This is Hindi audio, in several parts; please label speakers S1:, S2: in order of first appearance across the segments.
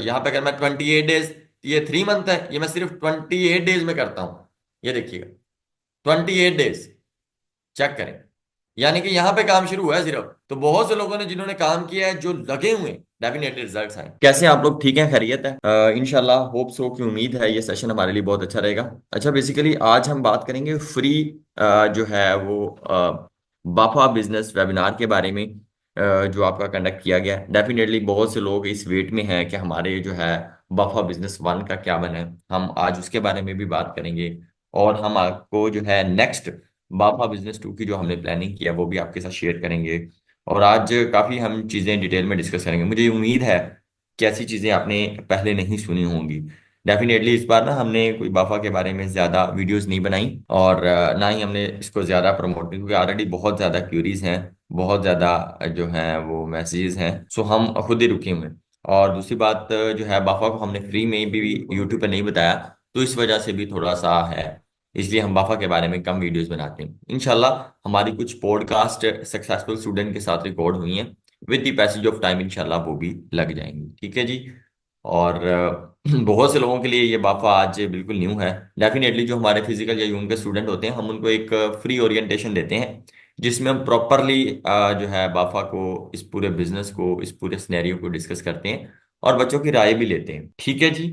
S1: यहाँ पे अगर मैं 28 डेज, ये 3 मंथ है, ये मैं सिर्फ 28 डेज में करता हूँ। ये देखिएगा, 28 डेज, चेक करें। यानी कि यहाँ पे काम शुरू हुआ है सिर्फ। तो बहुत से लोगों ने जिन्होंने काम किया है, जो लगे हुए हैं, डेफिनेटली रिजल्ट्स आए। कैसे हैं आप लोग? ठीक है, खैरियत है? इंशाल्लाह, होप सो की उम्मीद है ये सेशन हमारे लिए बहुत अच्छा रहेगा। अच्छा, बेसिकली आज हम बात करेंगे फ्री जो है वो बाफा बिजनेस वेबिनार के बारे में, जो आपका कंडक्ट किया गया है। डेफिनेटली बहुत से लोग इस वेट में हैं कि हमारे जो है बाफा बिजनेस वन का क्या बना है। हम आज उसके बारे में भी बात करेंगे, और हम आपको जो है नेक्स्ट बाफा बिजनेस टू की जो हमने प्लानिंग किया वो भी आपके साथ शेयर करेंगे। और आज काफ़ी हम चीज़ें डिटेल में डिस्कस करेंगे। मुझे उम्मीद है कि ऐसी चीज़ें आपने पहले नहीं सुनी होंगी। डेफिनेटली इस बार ना हमने कोई बाफा के बारे में ज़्यादा वीडियोस नहीं बनाई, और ना ही हमने इसको ज़्यादा प्रमोट, क्योंकि ऑलरेडी बहुत ज़्यादा क्यूरीज हैं, बहुत ज़्यादा जो हैं वो मैसेजेस हैं। सो हम खुद ही रुके हुए हैं। और दूसरी बात जो है, बाफा को हमने फ्री में भी यूट्यूब पर नहीं बताया, तो इस वजह से भी थोड़ा सा है, इसलिए हम बाफा के बारे में कम वीडियोस बनाते हैं। इंशाल्लाह हमारी कुछ पॉडकास्ट सक्सेसफुल स्टूडेंट के साथ रिकॉर्ड हुई हैं, with the passage of time इंशाल्लाह वो भी लग जाएंगी। ठीक है जी। और बहुत से लोगों के लिए ये बाफा आज बिल्कुल न्यू है। डेफिनेटली जो हमारे फिजिकल या यूम के स्टूडेंट होते हैं, हम उनको एक फ्री ओरिएंटेशन देते हैं, जिसमें हम प्रॉपरली जो है बाफा को, इस पूरे बिजनेस को, इस पूरे सिनेरियो को डिस्कस करते हैं, और बच्चों की राय भी लेते हैं। ठीक है जी।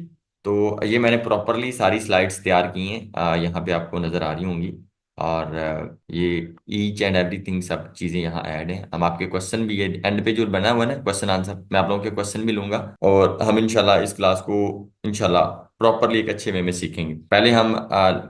S1: तो ये मैंने प्रॉपरली सारी स्लाइड्स तैयार की हैं, यहाँ पे आपको नज़र आ रही होंगी। और ये ईच एंड एवरीथिंग, सब चीज़ें यहाँ ऐड हैं। हम आपके क्वेश्चन भी, ये एंड पे जो बना हुआ है ना क्वेश्चन आंसर, मैं आप लोगों के क्वेश्चन भी लूंगा, और हम इंशाल्लाह इस क्लास को इंशाल्लाह प्रॉपरली एक अच्छे वे में सीखेंगे। पहले हम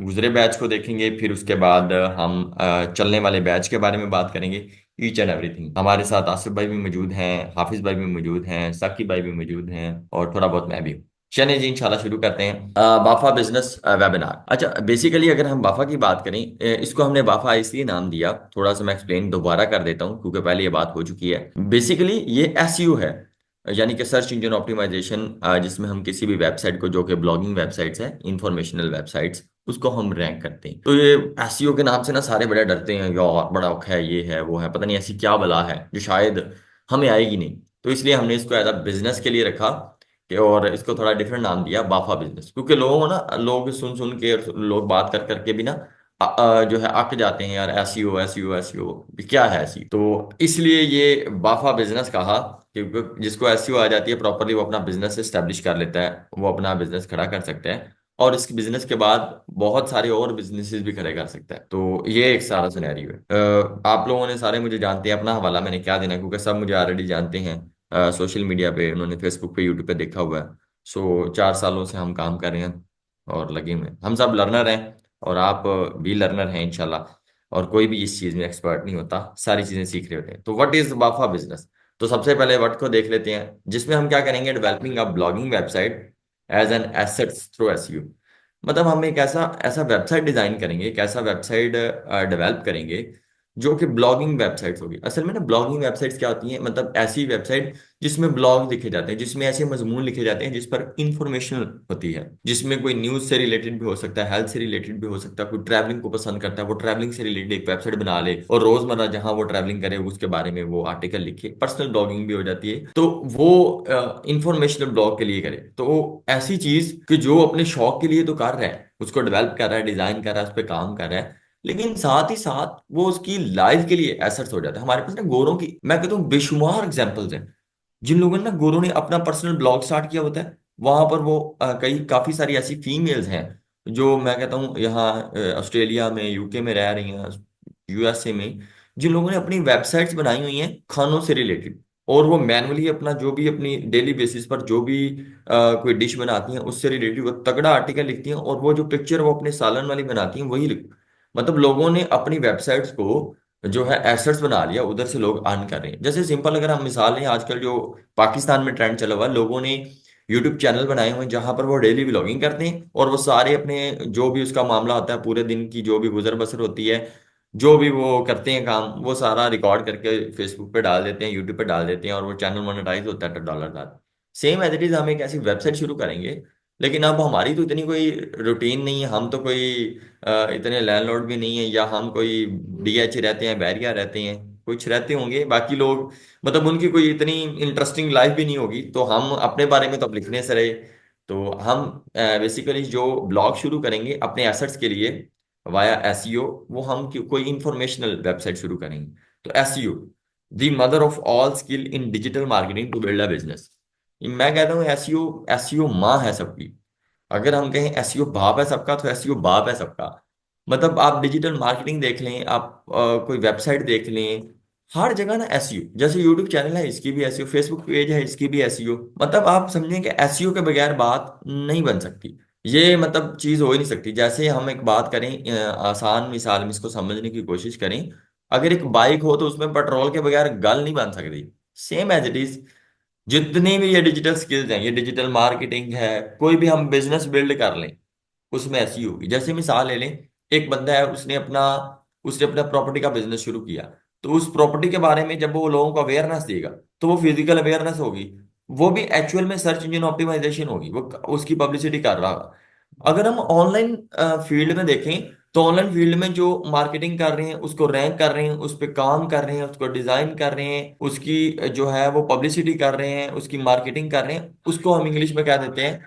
S1: गुजरे बैच को देखेंगे, फिर उसके बाद हम चलने वाले बैच के बारे में बात करेंगे। Each and everything. हमारे साथ आसिफ भाई भी मौजूद हैं, हाफिज भाई भी मौजूद हैं, साकिब भाई भी मौजूद हैं, और थोड़ा बहुत मैं भी हूँ। चलिए जी, इंशाल्लाह शुरू करते हैं बाफा बिजनेस वेबिनार। अच्छा, बेसिकली अगर हम बाफा की बात करें, इसको हमने बाफा इसलिए नाम दिया, थोड़ा सा मैं एक्सप्लेन दोबारा कर देता हूँ, क्योंकि पहले ये बात हो चुकी है। बेसिकली ये एसईओ है, यानी कि सर्च इंजन ऑप्टिमाइजेशन, जिसमें हम किसी भी वेबसाइट को, जो कि ब्लॉगिंग वेबसाइट्स है, इंफॉर्मेशनल वेबसाइट्स, उसको हम रैंक करते हैं। तो ये एसईओ के नाम से ना सारे बड़े डरते हैं, यार बड़ा औखा है, ये है वो है, पता नहीं ऐसी क्या बला है जो शायद हमें आएगी नहीं। तो इसलिए हमने इसको एज अ बिजनेस के लिए रखा, और इसको थोड़ा डिफरेंट नाम दिया बाफा बिजनेस। क्योंकि लोगों को ना, लोग सुन सुन के, लोग बात कर करके भी ना जो है अक जाते हैं, यार एसईओ एसईओ एसईओ क्या है ऐसी। तो इसलिए ये बाफा बिजनेस कहा, क्योंकि जिसको एसईओ आ जाती है प्रॉपरली, वो अपना बिजनेस एस्टेब्लिश कर लेता है, वो अपना बिजनेस खड़ा कर सकता है, और इस बिजनेस के बाद बहुत सारे और बिजनेसेस भी खड़े कर सकता है। तो ये एक सारा सिनेरियो है। आप लोगों ने सारे मुझे जानते हैं, अपना हवाला मैंने क्या देना, क्योंकि सब मुझे ऑलरेडी जानते हैं। सोशल मीडिया पे उन्होंने, फेसबुक पे, यूट्यूब पे देखा हुआ है। सो 4 सालों से हम काम कर रहे हैं, और लगे हुए हैं। हम सब लर्नर हैं, और आप भी लर्नर हैं इंशाल्लाह। और कोई भी इस चीज़ में एक्सपर्ट नहीं होता, सारी चीज़ें सीख रहे होते हैं। तो व्हाट इज बाफा बिजनेस? तो सबसे पहले वर्ड को देख लेते हैं, जिसमें हम क्या करेंगे, developing a blogging website as an assets through SEO. मतलब हम एक ऐसा ऐसा वेबसाइट डिजाइन करेंगे, एक ऐसा वेबसाइट डेवलप करेंगे, जो कि ब्लॉगिंग वेबसाइट्स होगी। असल में ना ब्लॉगिंग वेबसाइट्स क्या होती हैं, मतलब ऐसी वेबसाइट जिसमें ब्लॉग लिखे जाते हैं, जिसमें ऐसे मजमून लिखे जाते हैं जिस पर इंफॉर्मेशन होती है, जिसमें कोई न्यूज से रिलेटेड भी हो सकता है, हेल्थ से रिलेटेड भी हो सकता है, कोई ट्रैवलिंग को पसंद करता है, वो ट्रैवलिंग से रिलेटेड एक वेबसाइट बना ले, और रोजमर्रा जहां वो ट्रैवलिंग करे उसके बारे में वो आर्टिकल लिखे। पर्सनल ब्लॉगिंग भी हो जाती है, तो वो इंफॉर्मेशनल ब्लॉग के लिए करे। तो ऐसी चीज कि जो अपने शौक के लिए तो कर रहा है, उसको डेवलप कर रहा है, डिजाइन कर रहा है, उस पर काम कर रहा है, लेकिन साथ ही साथ वो उसकी लाइफ के लिए एसेट्स हो जाता है। हमारे पास ना गोरों की, मैं कहता हूँ, बेशुमार एग्जांपल्स हैं, जिन लोगों ने ना, गोरों ने अपना पर्सनल ब्लॉग स्टार्ट किया होता है। वहां पर वो कई काफी सारी ऐसी फीमेल्स हैं, जो मैं कहता हूँ यहाँ ऑस्ट्रेलिया में, यूके में रह रही हैं, यूएसए में, जिन लोगों ने अपनी वेबसाइट्स बनाई हुई हैं खानों से रिलेटेड, और वो मैनुअली अपना जो भी अपनी डेली बेसिस पर जो भी कोई डिश बनाती हैं उससे रिलेटेड वो तगड़ा आर्टिकल लिखती हैं, और वो जो पिक्चर वो अपने सालन वाली बनाती हैं वही लिख, मतलब लोगों ने अपनी वेबसाइट्स को जो है एसेट्स बना लिया, उधर से लोग अर्न कर रहे हैं। जैसे सिंपल अगर हम मिसाल लें, आजकल जो पाकिस्तान में ट्रेंड चला हुआ है, लोगों ने यूट्यूब चैनल बनाए हुए हैं जहां पर वो डेली व्लॉगिंग करते हैं, और वो सारे अपने जो भी उसका मामला होता है, पूरे दिन की जो भी गुजर बसर होती है, जो भी वो करते हैं काम, वो सारा रिकॉर्ड करके फेसबुक पे डाल देते हैं, यूट्यूब पे डाल देते हैं, और वो चैनल मोनेटाइज होता है तो डॉलर आता है। सेम एज इट इज हम एक ऐसी वेबसाइट शुरू करेंगे, लेकिन अब हमारी तो इतनी कोई रूटीन नहीं है, हम तो कोई इतने लैंडलॉर्ड भी नहीं है, या हम कोई डीएच रहते हैं, बैरिया रहते हैं, कुछ रहते होंगे, बाकी लोग मतलब उनकी कोई इतनी इंटरेस्टिंग लाइफ भी नहीं होगी, तो हम अपने बारे में तो अब लिखने से रहे। तो हम बेसिकली जो ब्लॉग शुरू करेंगे अपने एसेट्स के लिए वाया एसईओ, वो हम कोई इंफॉर्मेशनल वेबसाइट शुरू करेंगे। तो SEO the mother of all skill in digital marketing to build a business. मैं कहता हूँ एसईओ, एसईओ माँ है सबकी। अगर हम कहें एसईओ बाप है सबका, तो एसईओ बाप है सबका। मतलब आप डिजिटल मार्केटिंग देख लें, आप कोई वेबसाइट देख लें, हर जगह ना एसईओ। जैसे यूट्यूब चैनल है, इसकी भी एसईओ, फेसबुक पेज है, इसकी भी एसईओ। मतलब आप समझें कि एसईओ के बगैर बात नहीं बन सकती। ये मतलब चीज हो ही नहीं सकती। जैसे हम एक बात करें, आसान मिसाल में इसको समझने की कोशिश करें, अगर एक बाइक हो तो उसमें पेट्रोल के बगैर गल नहीं बन सकती। सेम एज इट इज, जितनी भी ये डिजिटल स्किल्स हैं, ये डिजिटल मार्केटिंग है, कोई भी हम बिजनेस बिल्ड कर लें, उसमें ऐसी होगी। जैसे मिसाल ले लें, एक बंदा है, उसने अपना प्रॉपर्टी का बिजनेस शुरू किया। तो उस प्रॉपर्टी के बारे में जब वो लोगों को अवेयरनेस देगा, तो वो फिजिकल अवेयरनेस होगी, वो भी एक्चुअल में सर्च इंजन ऑप्टिमाइजेशन होगी, वो उसकी पब्लिसिटी कर रहा होगा। अगर हम ऑनलाइन फील्ड में देखें, तो ऑनलाइन फील्ड में जो मार्केटिंग कर रहे हैं, उसको रैंक कर रहे हैं, उस पर काम कर रहे हैं, उसको डिजाइन कर रहे हैं, उसकी जो है वो पब्लिसिटी कर रहे हैं, उसकी मार्केटिंग कर रहे हैं, उसको हम इंग्लिश में कह देते हैं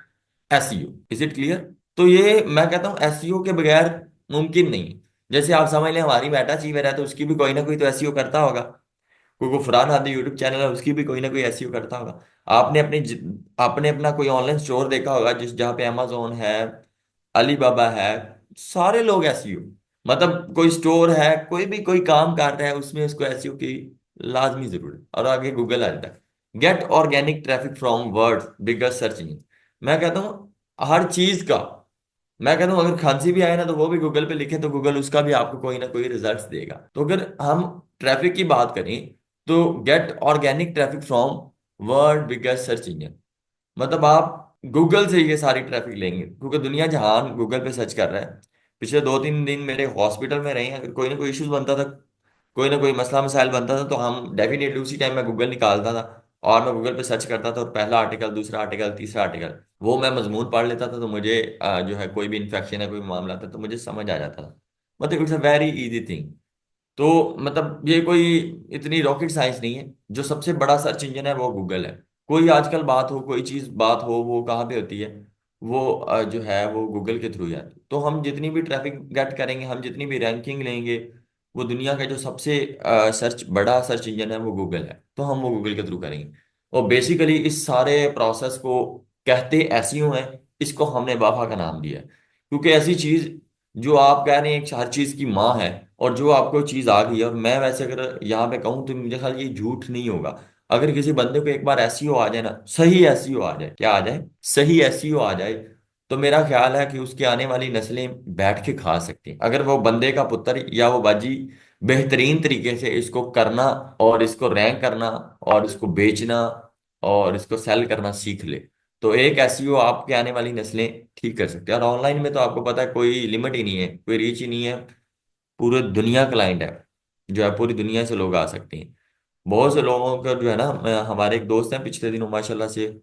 S1: एसईओ। Is it clear? तो ये मैं कहता हूँ एसईओ के बगैर मुमकिन नहीं है। जैसे आप समझ लें, हमारी मेटा अचीवर है, तो उसकी भी कोई ना कोई तो एसईओ करता होगा। कोई फरहान हादी यूट्यूब चैनल है, उसकी भी कोई ना कोई एसईओ करता होगा। आपने अपना कोई ऑनलाइन स्टोर देखा होगा, जिस जहाँ पे अमेजोन है, अलीबाबा है, सारे लोग एसईओ। मतलब कोई स्टोर है, कोई भी कोई काम कर रहा है, उसमें उसको एसईओ की लाजमी जरूरत है। और आगे गूगल आ जाता है, get organic traffic from world biggest search engine. मैं कहता हूँ हर चीज का, मैं कहता हूँ अगर खांसी भी आए ना, तो वो भी गूगल पे लिखे, तो गूगल उसका भी आपको कोई ना कोई रिजल्ट देगा। तो अगर हम ट्रैफिक की बात करें, तो get organic traffic from world biggest search engine. मतलब आप गूगल से ये सारी ट्रैफिक लेंगे, क्योंकि दुनिया जहान गूगल पे सर्च कर रहा है। पिछले 2-3 दिन मेरे हॉस्पिटल में रहे हैं, अगर कोई ना कोई इश्यूज बनता था, कोई ना कोई मसला मसाइल बनता था, तो हम डेफिनेटली उसी टाइम में गूगल निकालता था, और मैं गूगल पे सर्च करता था, और पहला आर्टिकल, दूसरा आर्टिकल, तीसरा आर्टिकल, वो मैं मजमून पढ़ लेता था, तो मुझे जो है कोई भी इन्फेक्शन है, कोई मामला था, तो मुझे समझ आ जाता था। मतलब it's a very easy thing. तो मतलब ये कोई इतनी रॉकेट साइंस नहीं है। जो सबसे बड़ा सर्च इंजन है वो गूगल है। कोई आजकल बात हो, कोई चीज बात हो, वो कहाँ पे होती है? वो जो है वो गूगल के थ्रू ही आती है। तो हम जितनी भी ट्रैफिक गेट करेंगे, हम जितनी भी रैंकिंग लेंगे, वो दुनिया का जो सबसे सर्च बड़ा सर्च इंजन है वो गूगल है, तो हम वो गूगल के थ्रू करेंगे। और बेसिकली इस सारे प्रोसेस को कहते एसईओ हैं। इसको हमने बाफा का नाम दिया है, क्योंकि ऐसी चीज जो आप कह रहे हैं हर चीज की माँ है, और जो आपको चीज आ गई है। और मैं वैसे अगर यहाँ पे कहूँ, तो मुझे ख्याल ये झूठ नहीं होगा, अगर किसी बंदे को एक बार एसईओ आ जाए ना, सही एसईओ आ जाए, क्या आ जाए, सही एसईओ आ जाए, तो मेरा ख्याल है कि उसकी आने वाली नस्लें बैठ के खा सकती हैं, अगर वो बंदे का पुत्र या वो बाजी बेहतरीन तरीके से इसको करना, और इसको रैंक करना, और इसको बेचना, और इसको सेल करना सीख ले। तो एक एसईओ आपके आने वाली नस्लें ठीक कर सकते हैं। और ऑनलाइन में तो आपको पता है कोई लिमिट ही नहीं है, कोई रीच ही नहीं है। पूरे दुनिया क्लाइंट है, जो है पूरी दुनिया से लोग आ सकते हैं। बहुत से लोगों का जो है ना, हमारे एक दोस्त हैं, पिछले दिनों माशाल्लाह से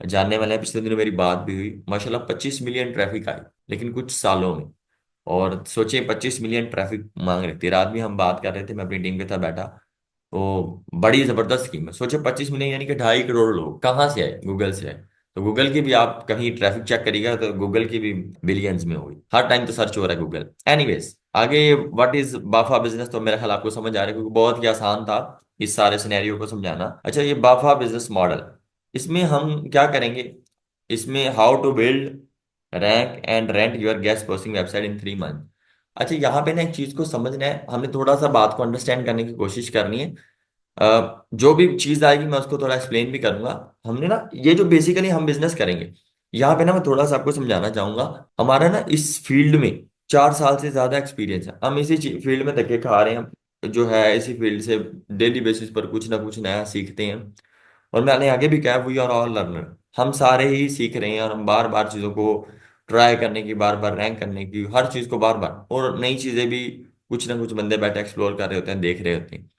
S1: जानने वाले हैं, पिछले दिनों मेरी बात भी हुई, माशाल्लाह 25 मिलियन ट्रैफिक आई, लेकिन कुछ सालों में। और सोचिए 25 मिलियन ट्रैफिक मांग रहे थे। रात में हम बात कर रहे थे, मैं अपनी टीम के साथ बैठा, तो बड़ी जबरदस्त स्कीम है। सोचिए 25 मिलियन, यानी कि 2.5 करोड़ लोग कहाँ से आए? गूगल से आए। तो गूगल की भी आप कहीं ट्रैफिक चेक करिएगा, तो गूगल की भी बिलियंस में होगी, हर टाइम तो सर्च हो रहा है गूगल। एनीवेज, आगे व्हाट इज बाफा बिजनेस, तो मेरा ख्याल आपको समझ आ रहा है, क्योंकि बहुत ही आसान था इस सारे सिनेरियो को समझाना। अच्छा, ये बाफा बिजनेस मॉडल, इसमें हम क्या करेंगे? इसमें how to build, rank and rent your guest posting website in 3 month. अच्छा, यहाँ पे ना एक चीज को समझना है, हमें थोड़ा सा बात को अंडरस्टैंड करने की कोशिश करनी है। जो भी चीज आएगी मैं उसको थोड़ा एक्सप्लेन भी करूंगा। हमने ना ये जो बेसिकली हम बिजनेस करेंगे, यहाँ पे ना मैं थोड़ा सा आपको समझाना चाहूंगा। हमारा ना इस फील्ड में 4 साल से ज्यादा एक्सपीरियंस है, हम इसी फील्ड में धक्के खा रहे हैं, जो है इसी फील्ड से डेली बेसिस पर कुछ ना कुछ नया सीखते हैं। और मैंने आगे भी कहा, वी आर ऑल लर्नर, हम सारे ही सीख रहे हैं, और हम बार बार चीज़ों को ट्राई करने की, बार बार रैंक करने की, हर चीज़ को बार बार, और नई चीज़ें भी कुछ ना कुछ बंदे बैठे एक्सप्लोर कर रहे होते हैं, देख रहे होते हैं।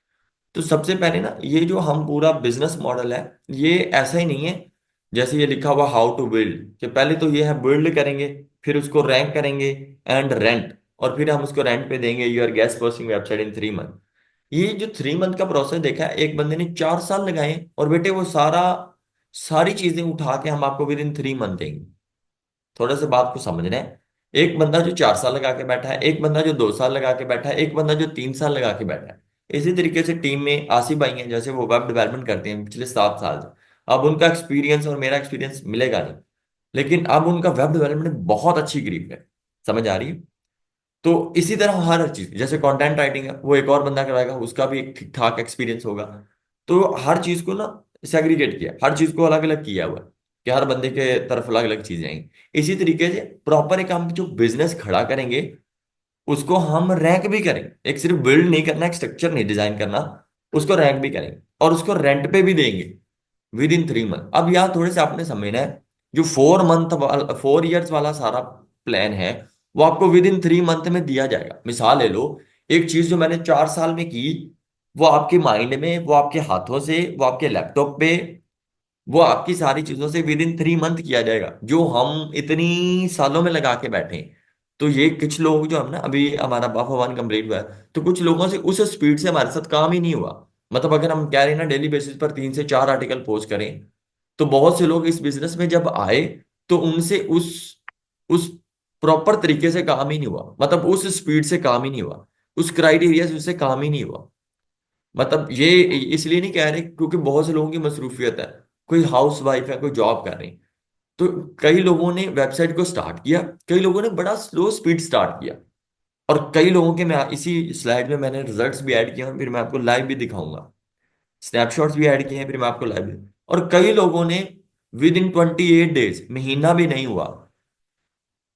S1: तो सबसे पहले ना, ये जो हम पूरा बिजनेस मॉडल है, ये ऐसा ही नहीं है जैसे ये लिखा हुआ हाउ टू बिल्ड, कि पहले तो ये है बिल्ड करेंगे, फिर उसको रैंक करेंगे एंड रेंट, और फिर हम उसको रेंट पे देंगे your guest posting website in 3 month. ये जो 3 मंथ का प्रोसेस देखा है, एक बंदे ने 4 साल लगाए, और बेटे वो सारी चीजें उठा के हम आपको विद इन 3 मंथ देंगे। थोड़ा सा बात को समझना है। एक बंदा जो 4 साल लगा के बैठा है, एक बंदा जो 2 साल लगा के बैठा है, एक बंदा जो 3 साल लगा के बैठा है। इसी तरीके से टीम में आसिफ भाई हैं, जैसे वो वेब डेवलपमेंट करते हैं पिछले 7 साल से। अब उनका एक्सपीरियंस और मेरा एक्सपीरियंस मिलेगा नहीं, लेकिन अब उनका वेब डेवलपमेंट में बहुत अच्छी ग्रिप है। समझ आ रही है? तो इसी तरह हर चीज, जैसे कंटेंट राइटिंग है वो एक और बंदा कराएगा, उसका भी एक ठीक ठाक एक्सपीरियंस होगा। तो हर चीज को ना सेग्रीगेट किया, हर चीज को अलग अलग किया हुआ है कि हर बंदे के तरफ अलग अलग चीजें आएंगी। इसी तरीके से प्रॉपर एक हम जो बिजनेस खड़ा करेंगे, उसको हम रैंक भी करेंगे। एक सिर्फ बिल्ड नहीं करना, एक स्ट्रक्चर नहीं डिजाइन करना, उसको रैंक भी करेंगे और उसको रेंट पे भी देंगे विद इन 3 मंथ। अब यहाँ थोड़े से आपने समझना है, जो 4 मंथ वाला 4 इयर्स वाला सारा प्लान है, वो आपको विद इन 3 मंथ में दिया जाएगा। मिसाल ले लो, एक चीज जो मैंने 4 साल में की, वो आपके माइंड में, वो आपके हाथों से, वो आपके लैपटॉप पे, वो आपकी सारी चीजों से विद इन 3 मंथ किया जाएगा, जो हम इतनी सालों में लगा के बैठे हैं। तो ये कुछ लोग जो हम ना, अभी हमारा बाफा वन कंप्लीट हुआ है, तो कुछ लोगों से उस स्पीड से हमारे साथ काम ही नहीं हुआ। मतलब अगर हम कह रहे हैं ना डेली बेसिस पर 3 से 4 आर्टिकल पोस्ट करें, तो बहुत से लोग इस बिजनेस में जब आए, तो उनसे उस प्रॉपर तरीके से काम ही नहीं हुआ, मतलब उस स्पीड से काम ही नहीं हुआ, उस क्राइटेरिया से उससे काम ही नहीं हुआ। मतलब ये इसलिए नहीं कह रहे क्योंकि बहुत से लोगों की मसरूफियत है, कोई हाउस वाइफ है, कोई जॉब कर रही है। तो कई लोगों ने वेबसाइट को स्टार्ट किया, कई लोगों ने बड़ा स्लो स्पीड स्टार्ट किया, और कई लोगों के, मैं इसी स्लाइड में मैंने रिजल्ट्स भी ऐड किए हैं और फिर मैं आपको लाइव भी दिखाऊंगा। स्नैपशॉट्स भी ऐड किए हैं, फिर मैं आपको लाइव भी। और कई लोगों ने विद इन 28 डेज, महीना भी नहीं हुआ,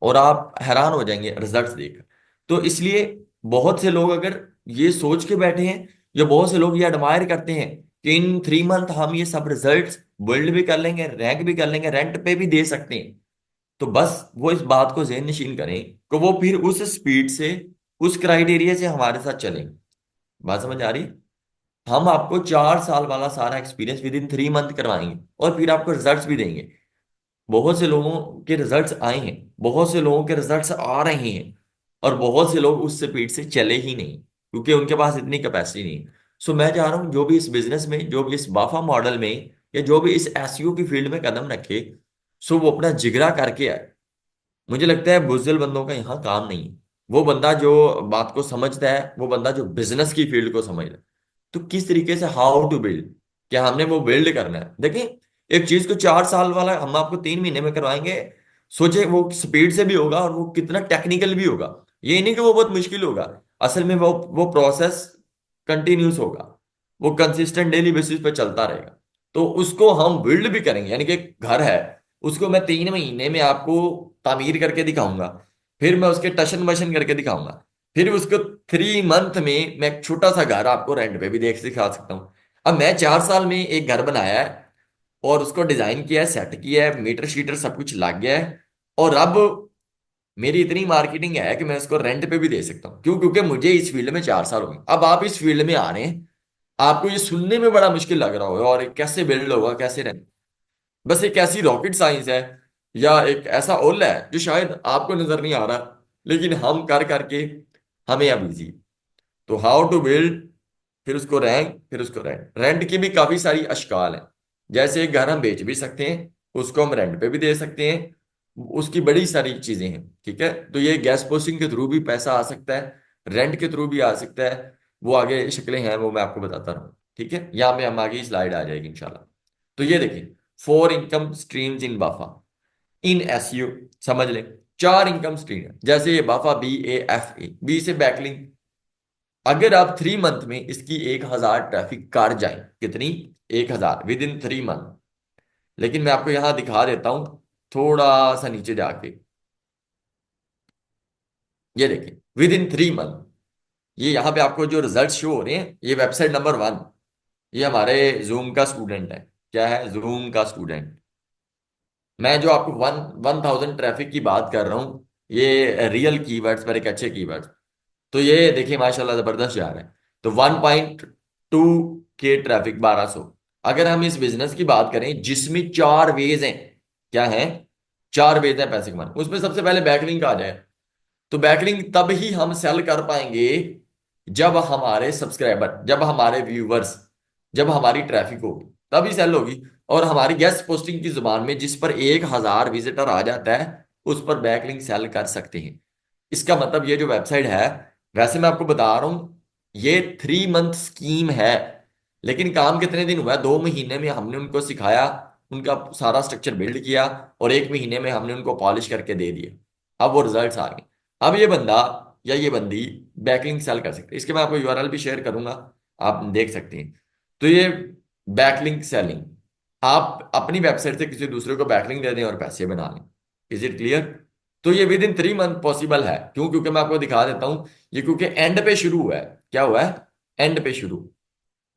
S1: और आप हैरान हो जाएंगे रिजल्ट्स देख। तो इसलिए बहुत से लोग अगर ये सोच के बैठे हैं, या बहुत से लोग ये एडमायर करते हैं कि इन 3 मंथ हम ये सब रिजल्ट्स बिल्ड भी कर लेंगे, रैंक भी कर लेंगे, रेंट पे भी दे सकते हैं, तो बस वो इस बात को ज़हन नशीन करें कि वो फिर उस स्पीड से, उस क्राइटेरिया से हमारे साथ चलें। बात समझ आ रही? हम आपको 4 साल वाला सारा एक्सपीरियंस विद इन 3 मंथ करवाएंगे, और फिर आपको रिजल्ट्स भी देंगे। बहुत से लोगों के रिजल्ट्स आए हैं, बहुत से लोगों के रिजल्ट्स आ रहे हैं, और बहुत से लोग उस स्पीड से चले ही नहीं क्योंकि उनके पास इतनी कैपेसिटी नहीं। सो मैं चाह रहा हूँ जो भी इस बिजनेस में, जो भी इस बाफा मॉडल में, या जो भी इस एसईओ की फील्ड में कदम रखे, सो वो अपना जिगरा करके आए। मुझे लगता है बुज़दिल बंदों का यहाँ काम नहीं है। वो बंदा जो बात को समझता है, वो बंदा जो बिजनेस की फील्ड को समझता है, तो किस तरीके से हाउ टू बिल्ड, क्या हमने वो बिल्ड करना है। देखें, एक चीज को 4 साल वाला हम आपको 3 महीने में करवाएंगे, सोचे वो स्पीड से भी होगा और वो कितना टेक्निकल भी होगा। ये नहीं कि वो बहुत मुश्किल होगा, असल में वो प्रोसेस कंटिन्यूस होगा, वो कंसिस्टेंट डेली बेसिस पे चलता रहेगा। तो उसको हम बिल्ड भी करेंगे, यानी कि एक घर है, उसको मैं 3 महीने में आपको तामीर करके दिखाऊंगा, फिर मैं उसके टशन वशन करके दिखाऊंगा, फिर उसको 3 मंथ में मैं एक छोटा सा घर आपको रेंट पे भी देख सिखा सकता हूँ। अब मैं 4 साल में एक घर बनाया है, और उसको डिजाइन किया है, सेट किया है, मीटर शीटर सब कुछ लग गया है, और अब मेरी इतनी मार्केटिंग है कि मैं उसको रेंट पे भी दे सकता हूँ। क्यों? क्योंकि मुझे इस फील्ड में 4 साल हो गए। अब आप इस फील्ड में आ रहे हैं, आपको ये सुनने में बड़ा मुश्किल लग रहा होगा, और ये कैसे बिल्ड होगा, कैसे रेंट। बस एक ऐसी रॉकेट साइंस है, या एक ऐसा ओला है जो शायद आपको नजर नहीं आ रहा, लेकिन हम कर करके हमें अब इजी। तो हाउ टू बिल्ड, फिर उसको रैंक, फिर उसको रेंट। रेंट की भी काफी सारी अशकाल हैं। जैसे एक घर हम बेच भी सकते हैं, उसको हम रेंट पे भी दे सकते हैं, उसकी बड़ी सारी चीजें हैं। ठीक है, तो ये गैस पोस्टिंग के थ्रू भी पैसा आ सकता है, रेंट के थ्रू भी आ सकता है। वो आगे शक्लें हैं, वो मैं आपको बताता रहूँ। ठीक है, यहाँ पे हम आगे स्लाइड आ जाएगी इंशाल्लाह। तो ये देखिए, 4 income streams in BAFA, in SU, समझ लें। 4 इनकम स्ट्रीम है, जैसे ये बाफा BAFA, बी से बैकलिंक। अगर आप 3 मंथ में इसकी 1,000 ट्रैफिक कर जाएं, कितनी? 1,000 विद इन 3 मंथ। लेकिन मैं आपको यहां दिखा देता हूं, थोड़ा सा नीचे जाके, ये देखिए विद इन 3 मंथ, ये यहाँ पे आपको जो रिजल्ट शो हो रहे हैं, ये वेबसाइट नंबर 1, ये हमारे जूम का स्टूडेंट है। क्या है? जूम का स्टूडेंट। मैं जो आपको 1,000 ट्रैफिक की बात कर रहा हूँ, ये रियल कीवर्ड्स पर एक अच्छे कीवर्ड्स। तो ये देखिए माशाल्लाह जबरदस्त जा रहा है। तो 1.2 के ट्रैफिक, 1,200। अगर हम इस बिजनेस की बात करें जिसमें 4 वेज हैं, क्या है? 4 वेज हैं पैसे कमाने, उसमें सबसे पहले बैकलिंक आ जाए। तो बैकलिंक तब ही हम सेल कर पाएंगे जब हमारे सब्सक्राइबर, जब हमारे व्यूवर्स, जब हमारी ट्रैफिक होगी तभी सेल होगी। और हमारी गेस्ट पोस्टिंग की जुबान में जिस पर 1,000 विजिटर आ जाता है उस पर बैकलिंक सेल कर सकते हैं। इसका मतलब ये जो वेबसाइट है, वैसे मैं आपको बता रहा हूं ये 3 मंथ स्कीम है, लेकिन काम कितने दिन हुआ है? 2 महीने में हमने उनको सिखाया, उनका सारा स्ट्रक्चर बिल्ड किया, और 1 महीने में हमने उनको पॉलिश करके दे दिया। अब वो रिजल्ट्स आ गए। अब ये बंदा या ये बंदी बैकलिंक सेल कर सकते हैं। इसके मैं आपको यूआरएल भी शेयर करूंगा, आप देख सकते हैं। तो ये बैकलिंक सेलिंग, आप अपनी वेबसाइट से किसी दूसरे को बैकलिंक दे दें और पैसे बना लें। Is it clear? तो ये विद इन 3 मंथ पॉसिबल है। क्यों? क्योंकि मैं आपको दिखा देता हूं, ये क्योंकि एंड पे शुरू हुआ है। क्या हुआ है? एंड पे शुरू।